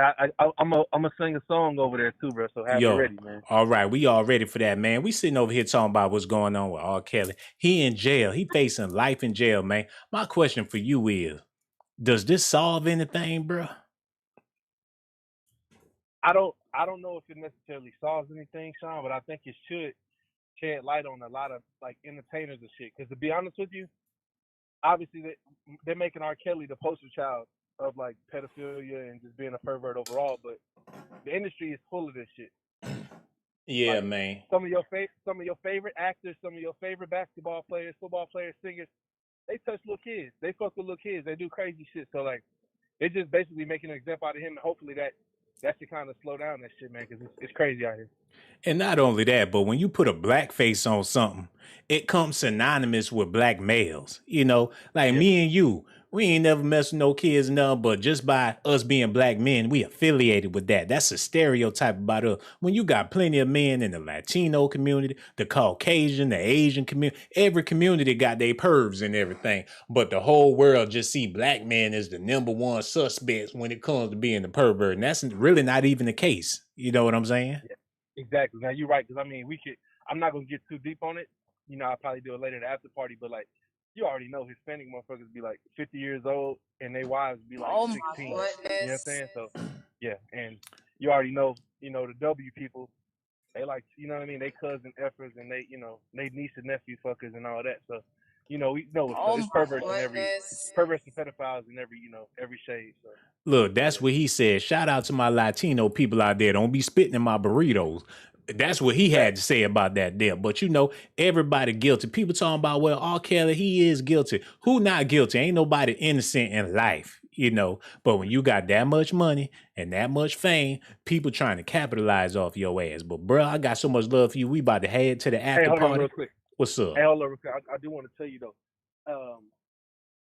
I'm gonna sing a song over there too, bro. So have it ready, man. All right, we all ready for that, man. We sitting over here talking about what's going on with R. Kelly. He in jail. He facing life in jail, man. My question for you is, does this solve anything, bro? I don't know if it necessarily solves anything, Sean, but I think it should shed light on a lot of like entertainers and shit. Because to be honest with you, obviously they're making R. Kelly the poster child of like pedophilia and just being a pervert overall, but the industry is full of this shit. Yeah, like, man. Some of your favorite actors, some of your favorite basketball players, football players, singers, they touch little kids. They fuck with little kids. They do crazy shit. So like, it's just basically making an example out of him, and hopefully that should kind of slow down that shit, man, because it's crazy out here. And not only that, but when you put a black face on something, it comes synonymous with black males. You know, like me and you, we ain't never messed with no kids, nothing, but just by us being black men, we affiliated with that. That's a stereotype about us. When you got plenty of men in the Latino community, the Caucasian, the Asian community, every community got their pervs and everything. But the whole world just see black men as the number one suspects when it comes to being the pervert. And that's really not even the case. You know what I'm saying? Yeah, exactly. Now you're right, because I mean, I'm not gonna get too deep on it. You know, I'll probably do it later at the after party, but like, you already know Hispanic motherfuckers be like 50 years old and their wives be like 16. You know what I'm saying? So, yeah. And you already know, you know, the W people, they like, you know what I mean? They cousin effers and they, you know, they niece and nephew fuckers and all that. So, you know, we know it's perverts and pedophiles in every, you know, every shade. So. Look, that's what he said. Shout out to my Latino people out there. Don't be spitting in my burritos. That's what he had to say about that there. But you know, everybody guilty. People talking about, well, R. Kelly, he is guilty. Who not guilty? Ain't nobody innocent in life, you know. But when you got that much money and that much fame, people trying to capitalize off your ass. But bro, I got so much love for you. We about to head to the after hold party. on real quick. What's up? Hey, hold on real quick. I do want to tell you though.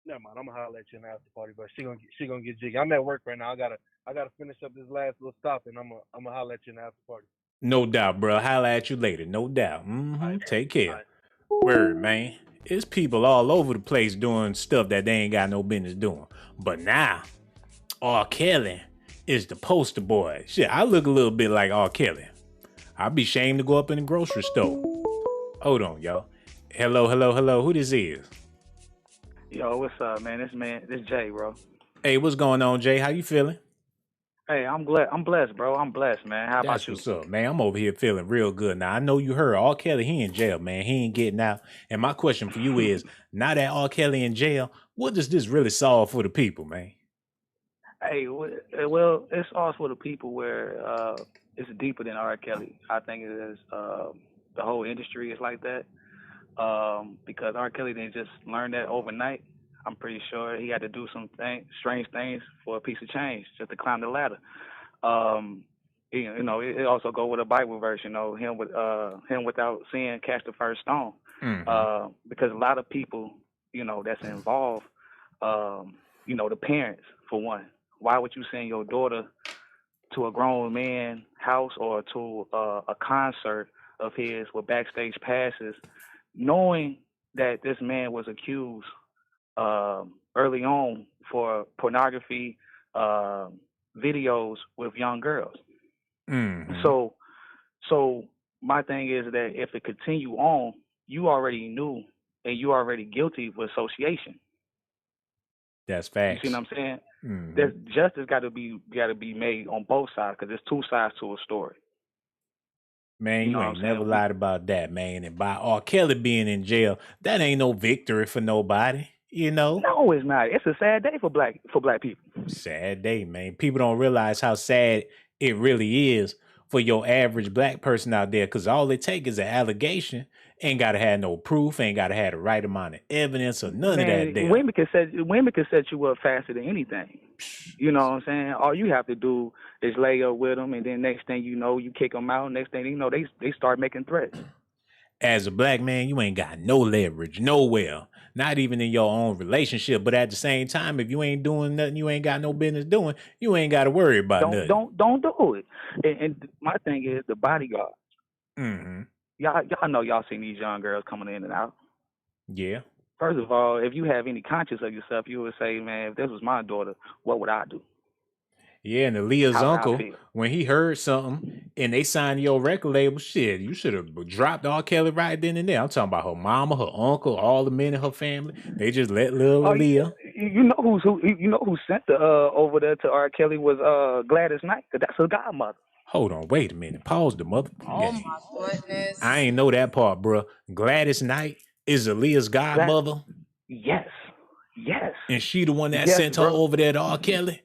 Never mind. I'm gonna holler at you in the after party, but she gonna get jiggy. I'm at work right now. I gotta finish up this last little stop, and I'm gonna holler at you in the after party. No doubt, bro. Holla at you later. No doubt. Right, take care. Right. Word, man. It's people all over the place doing stuff that they ain't got no business doing. But now, R. Kelly is the poster boy. Shit, I look a little bit like R. Kelly. I'd be ashamed to go up in the grocery store. Hold on, y'all. Hello. Who this is? Yo, what's up, man? This Jay, bro. Hey, what's going on, Jay? How you feeling? Hey, I'm blessed, bro. I'm blessed, man. How about you? What's up, man? I'm over here feeling real good. Now, I know you heard R. Kelly, he in jail, man. He ain't getting out. And my question for you is, now that R. Kelly in jail, what does this really solve for the people, man? Hey, well, it's all for the people where it's deeper than R. Kelly. I think it is the whole industry is like that because R. Kelly didn't just learn that overnight. I'm pretty sure he had to do some strange things for a piece of change just to climb the ladder. You know, it also go with a Bible verse. You know, him without sin cast the first stone. Mm-hmm. Because a lot of people, you know, that's involved. You know, the parents for one. Why would you send your daughter to a grown man house or to a concert of his with backstage passes, knowing that this man was accused early on for pornography videos with young girls? Mm-hmm. So my thing is that if it continue on, you already knew and you already guilty with association. That's facts. You see what I'm saying? Mm-hmm. There's justice got to be made on both sides because there's two sides to a story. Man, you ain't never lied about that, man. And by R. Kelly being in jail, that ain't no victory for nobody. You know? No, it's not. It's a sad day for black people. Sad day, man. People don't realize how sad it really is for your average black person out there, because all it takes is an allegation. Ain't gotta have no proof, ain't gotta have the right amount of evidence or none of that there. Women can set you up faster than anything. You know what I'm saying? All you have to do is lay up with them, and then next thing you know, you kick them out. Next thing you know, they start making threats. As a black man, you ain't got no leverage nowhere, not even in your own relationship. But at the same time, if you ain't doing nothing, you ain't got no business doing, you ain't got to worry about nothing. Don't do it. And my thing is the bodyguard. Mm-hmm. Y'all know y'all seen these young girls coming in and out. Yeah. First of all, if you have any conscience of yourself, you would say, man, if this was my daughter, what would I do? Yeah, and Aaliyah's How would I uncle, feel? when he heard something and they signed your record label, shit, you should have dropped R. Kelly right then and there. I'm talking about her mama, her uncle, all the men in her family. They just let little Aaliyah. You know who sent the over there to R. Kelly was Gladys Knight, 'cause that's her godmother. Hold on, wait a minute. Pause the mother. Oh my goodness. I ain't know that part, bro. Gladys Knight is Aaliyah's godmother. Yes. And she the one that Yes, sent her bro. over there to R. Kelly?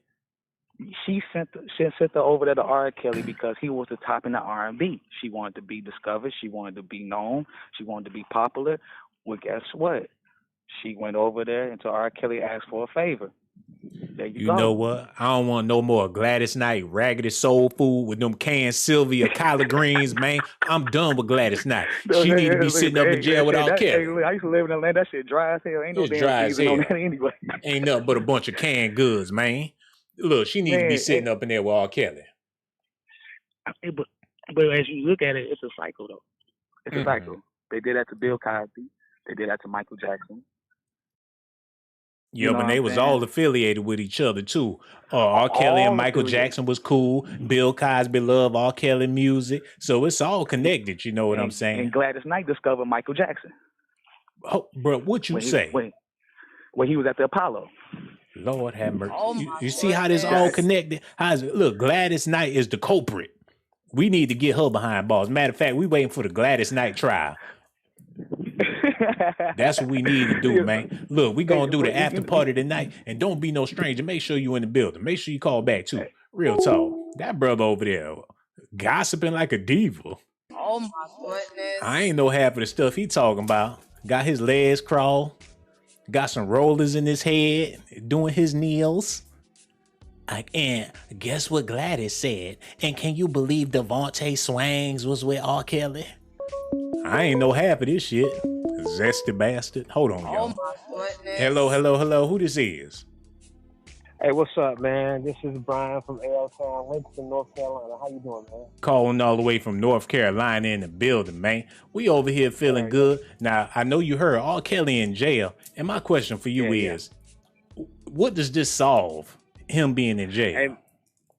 She sent her over there to R. Kelly because he was the top in the R&B. She wanted to be discovered. She wanted to be known. She wanted to be popular. Well, guess what? She went over there until R. Kelly asked for a favor. There you go. know what? I don't want no more Gladys Knight, raggedy soul food with them canned Sylvia collard greens, man. I'm done with Gladys Knight. She need to be sitting up in jail with R. Kelly. I used to live in Atlanta. That shit dry as hell. Ain't no It's dry damn as season on hell. that anyway. Ain't nothing but a bunch of canned goods, man. Look, she need to be Man, sitting up in there with R. Kelly. But as you look at it, it's a cycle, though. It's a cycle. They did that to Bill Cosby. They did that to Michael Jackson. Yeah, know but what they I'm was saying? all affiliated with each other too. R. Kelly and All Michael affiliated. Jackson was cool. Bill Cosby loved R. Kelly music, so it's all connected. You know what I'm saying? And Gladys Knight discovered Michael Jackson. Oh, bro, what you say? When he was at the Apollo. Lord have mercy. Oh You, my you see how this goodness. all connected? How's it? Look, Gladys Knight is the culprit. We need to get her behind bars. Matter of fact, we waiting for the Gladys Knight trial. That's what we need to do, man. Look, we gonna do the after party tonight, and don't be no stranger. Make sure you in the building. Make sure you call back too. Real talk. That brother over there gossiping like a diva. Oh my goodness. I ain't know half of the stuff he talking about. Got his legs crawl, got some rollers in his head, doing his kneels. And guess what Gladys said? And can you believe Devontae Swangs was with R. Kelly? I ain't know half of this shit. Zesty bastard. Hold on, Oh y'all. my goodness. Hello. Who this is? Hey, what's up, man? This is Brian from L-Town, Winston, North Carolina. How you doing, man? Calling all the way from North Carolina in the building, man. We over here feeling good. Now, I know you heard R. Kelly in jail. And my question for you is, what does this solve, him being in jail?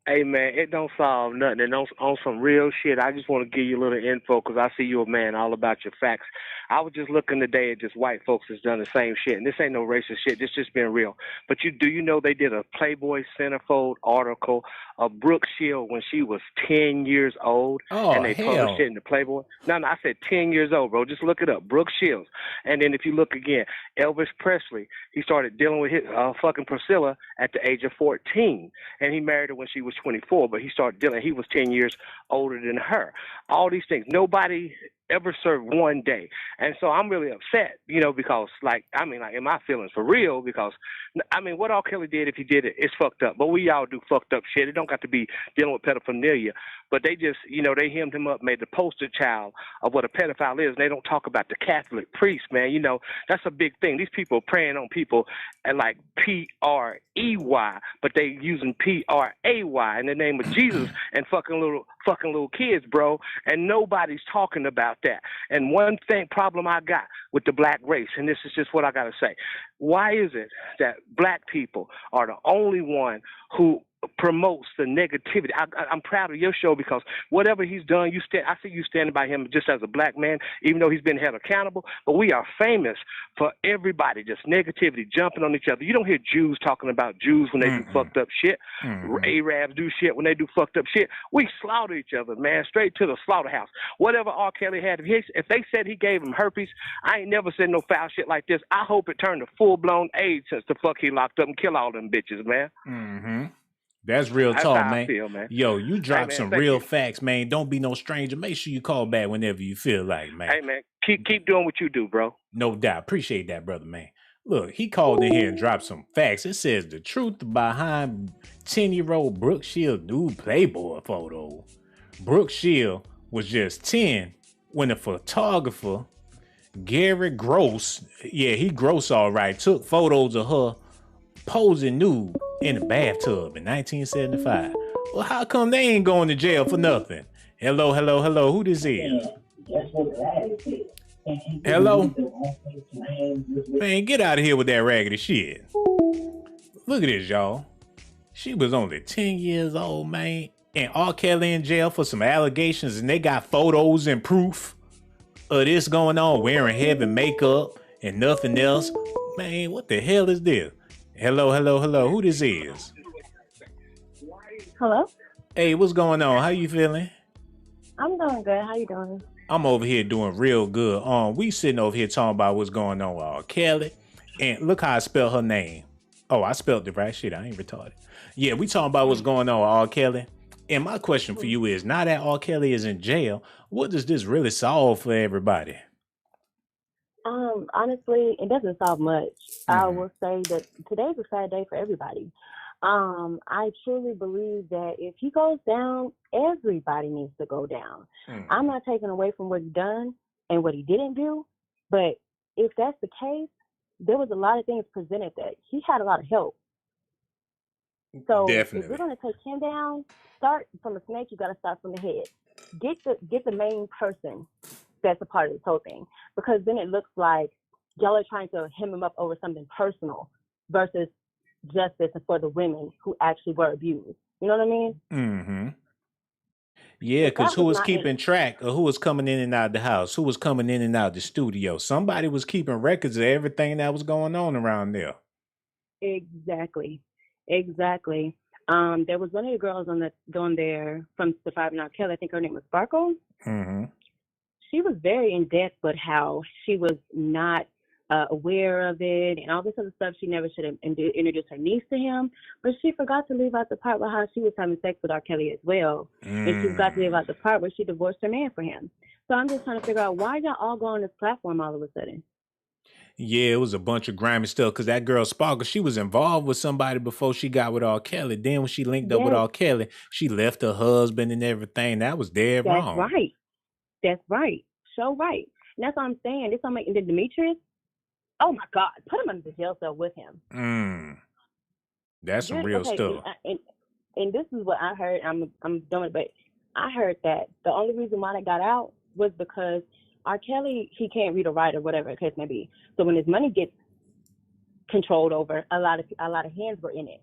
Hey, man, it don't solve nothing. And on some real shit, I just want to give you a little info because I see you a man all about your facts. I was just looking today at just white folks that's done the same shit. And this ain't no racist shit. This just been real. But do you know they did a Playboy Centerfold article of Brooke Shields when she was 10 years old? Oh, and they published it in the Playboy? No, I said 10 years old, bro. Just look it up. Brooke Shields. And then if you look again, Elvis Presley, he started dealing with his fucking Priscilla at the age of 14. And he married her when she was 24, but he started dealing, he was 10 years older than her. All these things. Nobody ever served one day. And so I'm really upset, because in my feelings for real, because what R. Kelly did, if he did it, it's fucked up. But we all do fucked up shit. It don't got to be dealing with pedophilia. But they just, they hemmed him up, made the poster child of what a pedophile is. And they don't talk about the Catholic priest, man. That's a big thing. These people are preying on people at like P-R-E-Y, but they using P-R-A-Y in the name of Jesus and fucking little kids, bro. And nobody's talking about that. And one problem I got with the black race, and this is just what I got to say. Why is it that black people are the only one who promotes the negativity? I'm proud of your show because whatever he's done, I see you standing by him just as a black man, even though he's been held accountable. But we are famous for everybody just negativity, jumping on each other. You don't hear Jews talking about Jews when they do fucked up shit. Arabs do shit when they do fucked up shit. We slaughter each other, man, straight to the slaughterhouse. Whatever R. Kelly had, if they said he gave him herpes, I ain't never said no foul shit like this. I hope it turned to full-blown AIDS since the fuck he locked up and kill all them bitches, man. Mm-hmm. That's real That's talk, how I man. feel, man. Yo, you Hey, drop man, some thank real you. facts, man. Don't be no stranger. Make sure you call back whenever you feel like, man. Hey, man, keep doing what you do, bro. No doubt. Appreciate that, brother, man. Look, he called in here and dropped some facts. It says the truth behind 10-year-old Brooke Shields' new Playboy photo. Brooke Shields was just 10 when the photographer, Gary Gross, yeah, he gross all right, took photos of her posing nude in a bathtub in 1975. Well, how come they ain't going to jail for nothing? Hello, hello, hello. Who this is? Hello? Man, get out of here with that raggedy shit. Look at this, y'all. She was only 10 years old, man. And R. Kelly in jail for some allegations, and they got photos and proof of this going on, wearing heavy makeup and nothing else. Man, what the hell is this? Hello, hello, hello. Who this is? Hello? Hey, what's going on? How you feeling? I'm doing good. How you doing? I'm over here doing real good. We sitting over here talking about what's going on with R. Kelly. And look how I spelled her name. Oh, I spelled it right. Shit, I ain't retarded. Yeah, we talking about what's going on with R. Kelly. And my question for you is, now that R. Kelly is in jail, what does this really solve for everybody? Honestly, it doesn't solve much. I will say that today's a sad day for everybody. I truly believe that if he goes down, everybody needs to go down. I'm not taking away from what he done and what he didn't do, but if that's the case, there was a lot of things presented that he had a lot of help. So if we're going to take him down, start from the snake. You got to start from the head. Get the main person that's a part of this whole thing, because then it looks like y'all are trying to hem him up over something personal versus justice for the women who actually were abused. You know what I mean? Mm-hmm. Yeah, because who was keeping track of who was coming in and out of the house? Who was coming in and out of the studio? Somebody was keeping records of everything that was going on around there. Exactly. There was one of the girls on there from Surviving R. Kelly. I think her name was Sparkle. Mm-hmm. She was very in depth with how she was not aware of it and all this other stuff. She never should have introduced her niece to him, but she forgot to leave out the part where how she was having sex with R. Kelly as well. And she forgot to leave out the part where she divorced her man for him. So I'm just trying to figure out why y'all all go on this platform all of a sudden. Yeah, it was a bunch of grimy stuff because that girl Sparkle, she was involved with somebody before she got with R. Kelly. Then when she linked up with R. Kelly, she left her husband and everything. That was dead wrong. That's right. So right. And that's what I'm saying. This don't make the Demetrius. Oh my God, put him in the jail cell with him. That's some real stuff. And this is what I heard. I'm doing it, but I heard that the only reason why they got out was because R. Kelly, he can't read or write or whatever the case may be. So when his money gets controlled over, a lot of hands were in it.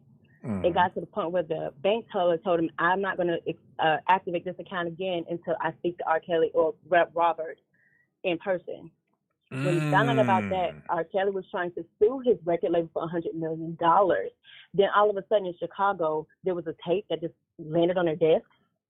It got to the point where the bank teller told him, "I'm not going to activate this account again until I speak to R. Kelly or Rep. Robert in person." When he found out about that, R. Kelly was trying to sue his record label for $100 million. Then all of a sudden in Chicago, there was a tape that just landed on their desk.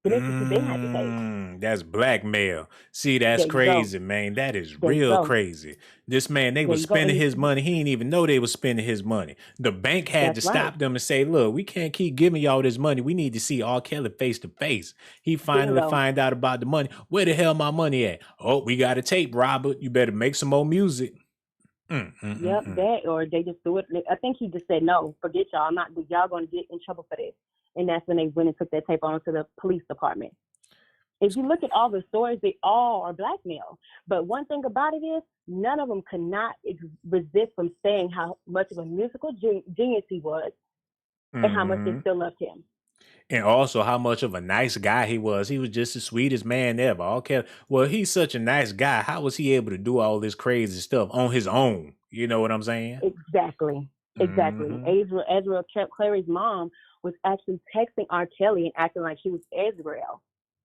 They had the tape. That's blackmail. See, that's crazy, man. That is real crazy. This man, they was spending his money. He didn't even know they was spending his money. The bank had to stop them and say, look, we can't keep giving y'all this money. We need to see R. Kelly face to face. He finally find out about the money. Where the hell my money at? Oh, we got a tape, Robert. You better make some more music. That, or they just do it. I think he just said, no, forget y'all. Y'all going to get in trouble for this. And that's when they went and took that tape on to the police department. If you look at all the stories, they all are blackmail. But one thing about it is, none of them could not resist from saying how much of a musical genius he was and how much they still loved him. And also how much of a nice guy he was. He was just the sweetest man ever. Okay, well, he's such a nice guy. How was he able to do all this crazy stuff on his own? You know what I'm saying? Exactly. Ezra Clary's mom was actually texting R. Kelly and acting like she was Israel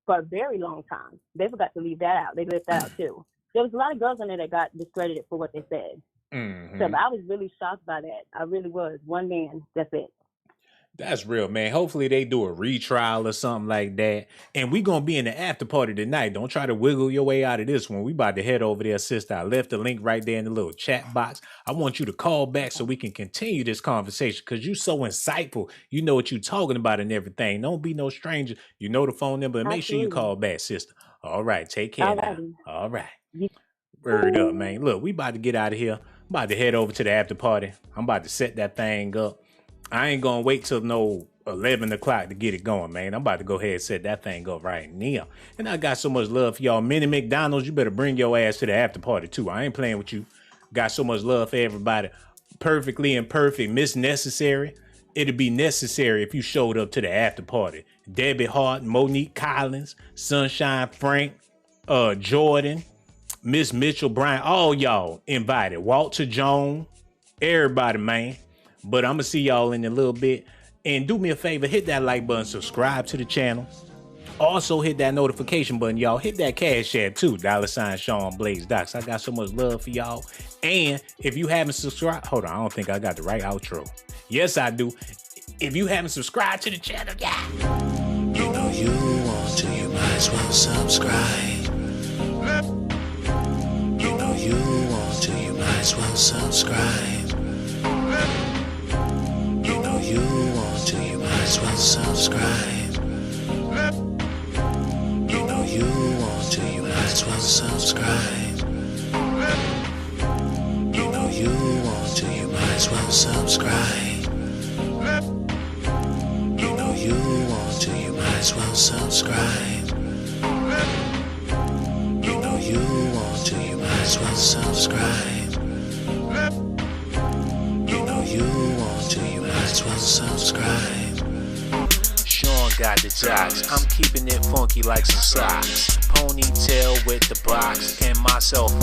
for a very long time. They forgot to leave that out. They left that out too. There was a lot of girls on there that got discredited for what they said. So I was really shocked by that. I really was. One man, that's it. That's real, man. Hopefully they do a retrial or something like that. And we gonna be in the after party tonight. Don't try to wiggle your way out of this one. We about to head over there, sister. I left the link right there in the little chat box. I want you to call back so we can continue this conversation because you so insightful. You know what you talking about and everything. Don't be no stranger. You know the phone number. And make sure you call back, sister. All right, take care now. All right. Word up, man. Look, we about to get out of here. I'm about to head over to the after party. I'm about to set that thing up. I ain't gonna wait till no 11 o'clock to get it going, man. I'm about to go ahead and set that thing up right now. And I got so much love for y'all. Mini McDonald's, you better bring your ass to the after party too. I ain't playing with you. Got so much love for everybody. Perfectly Imperfect, Miss Necessary. It'd be necessary if you showed up to the after party. Debbie Hart, Monique Collins, Sunshine Frank, Jordan, Miss Mitchell Bryant, all y'all invited. Walter Jones, everybody, man. But I'm gonna see y'all in a little bit. And do me a favor, hit that like button, subscribe to the channel. Also hit that notification button, y'all. Hit that Cash App too, $ Sean Blaze Docs. I got so much love for y'all. And if you haven't subscribed, hold on, I don't think I got the right outro. Yes, I do. If you haven't subscribed to the channel, yeah. You know you want to, you might as well subscribe. You know you want to, you might as well subscribe. You want to, you might as well subscribe. You know you want to, you might as well subscribe. You know you want to, you might as well subscribe. You know you want to, you might as well subscribe. You know you want to, you might as well subscribe. You know you want to, you might as well subscribe. Sean got the jocks. I'm keeping it funky like some socks. Ponytail with the box and my cell phone.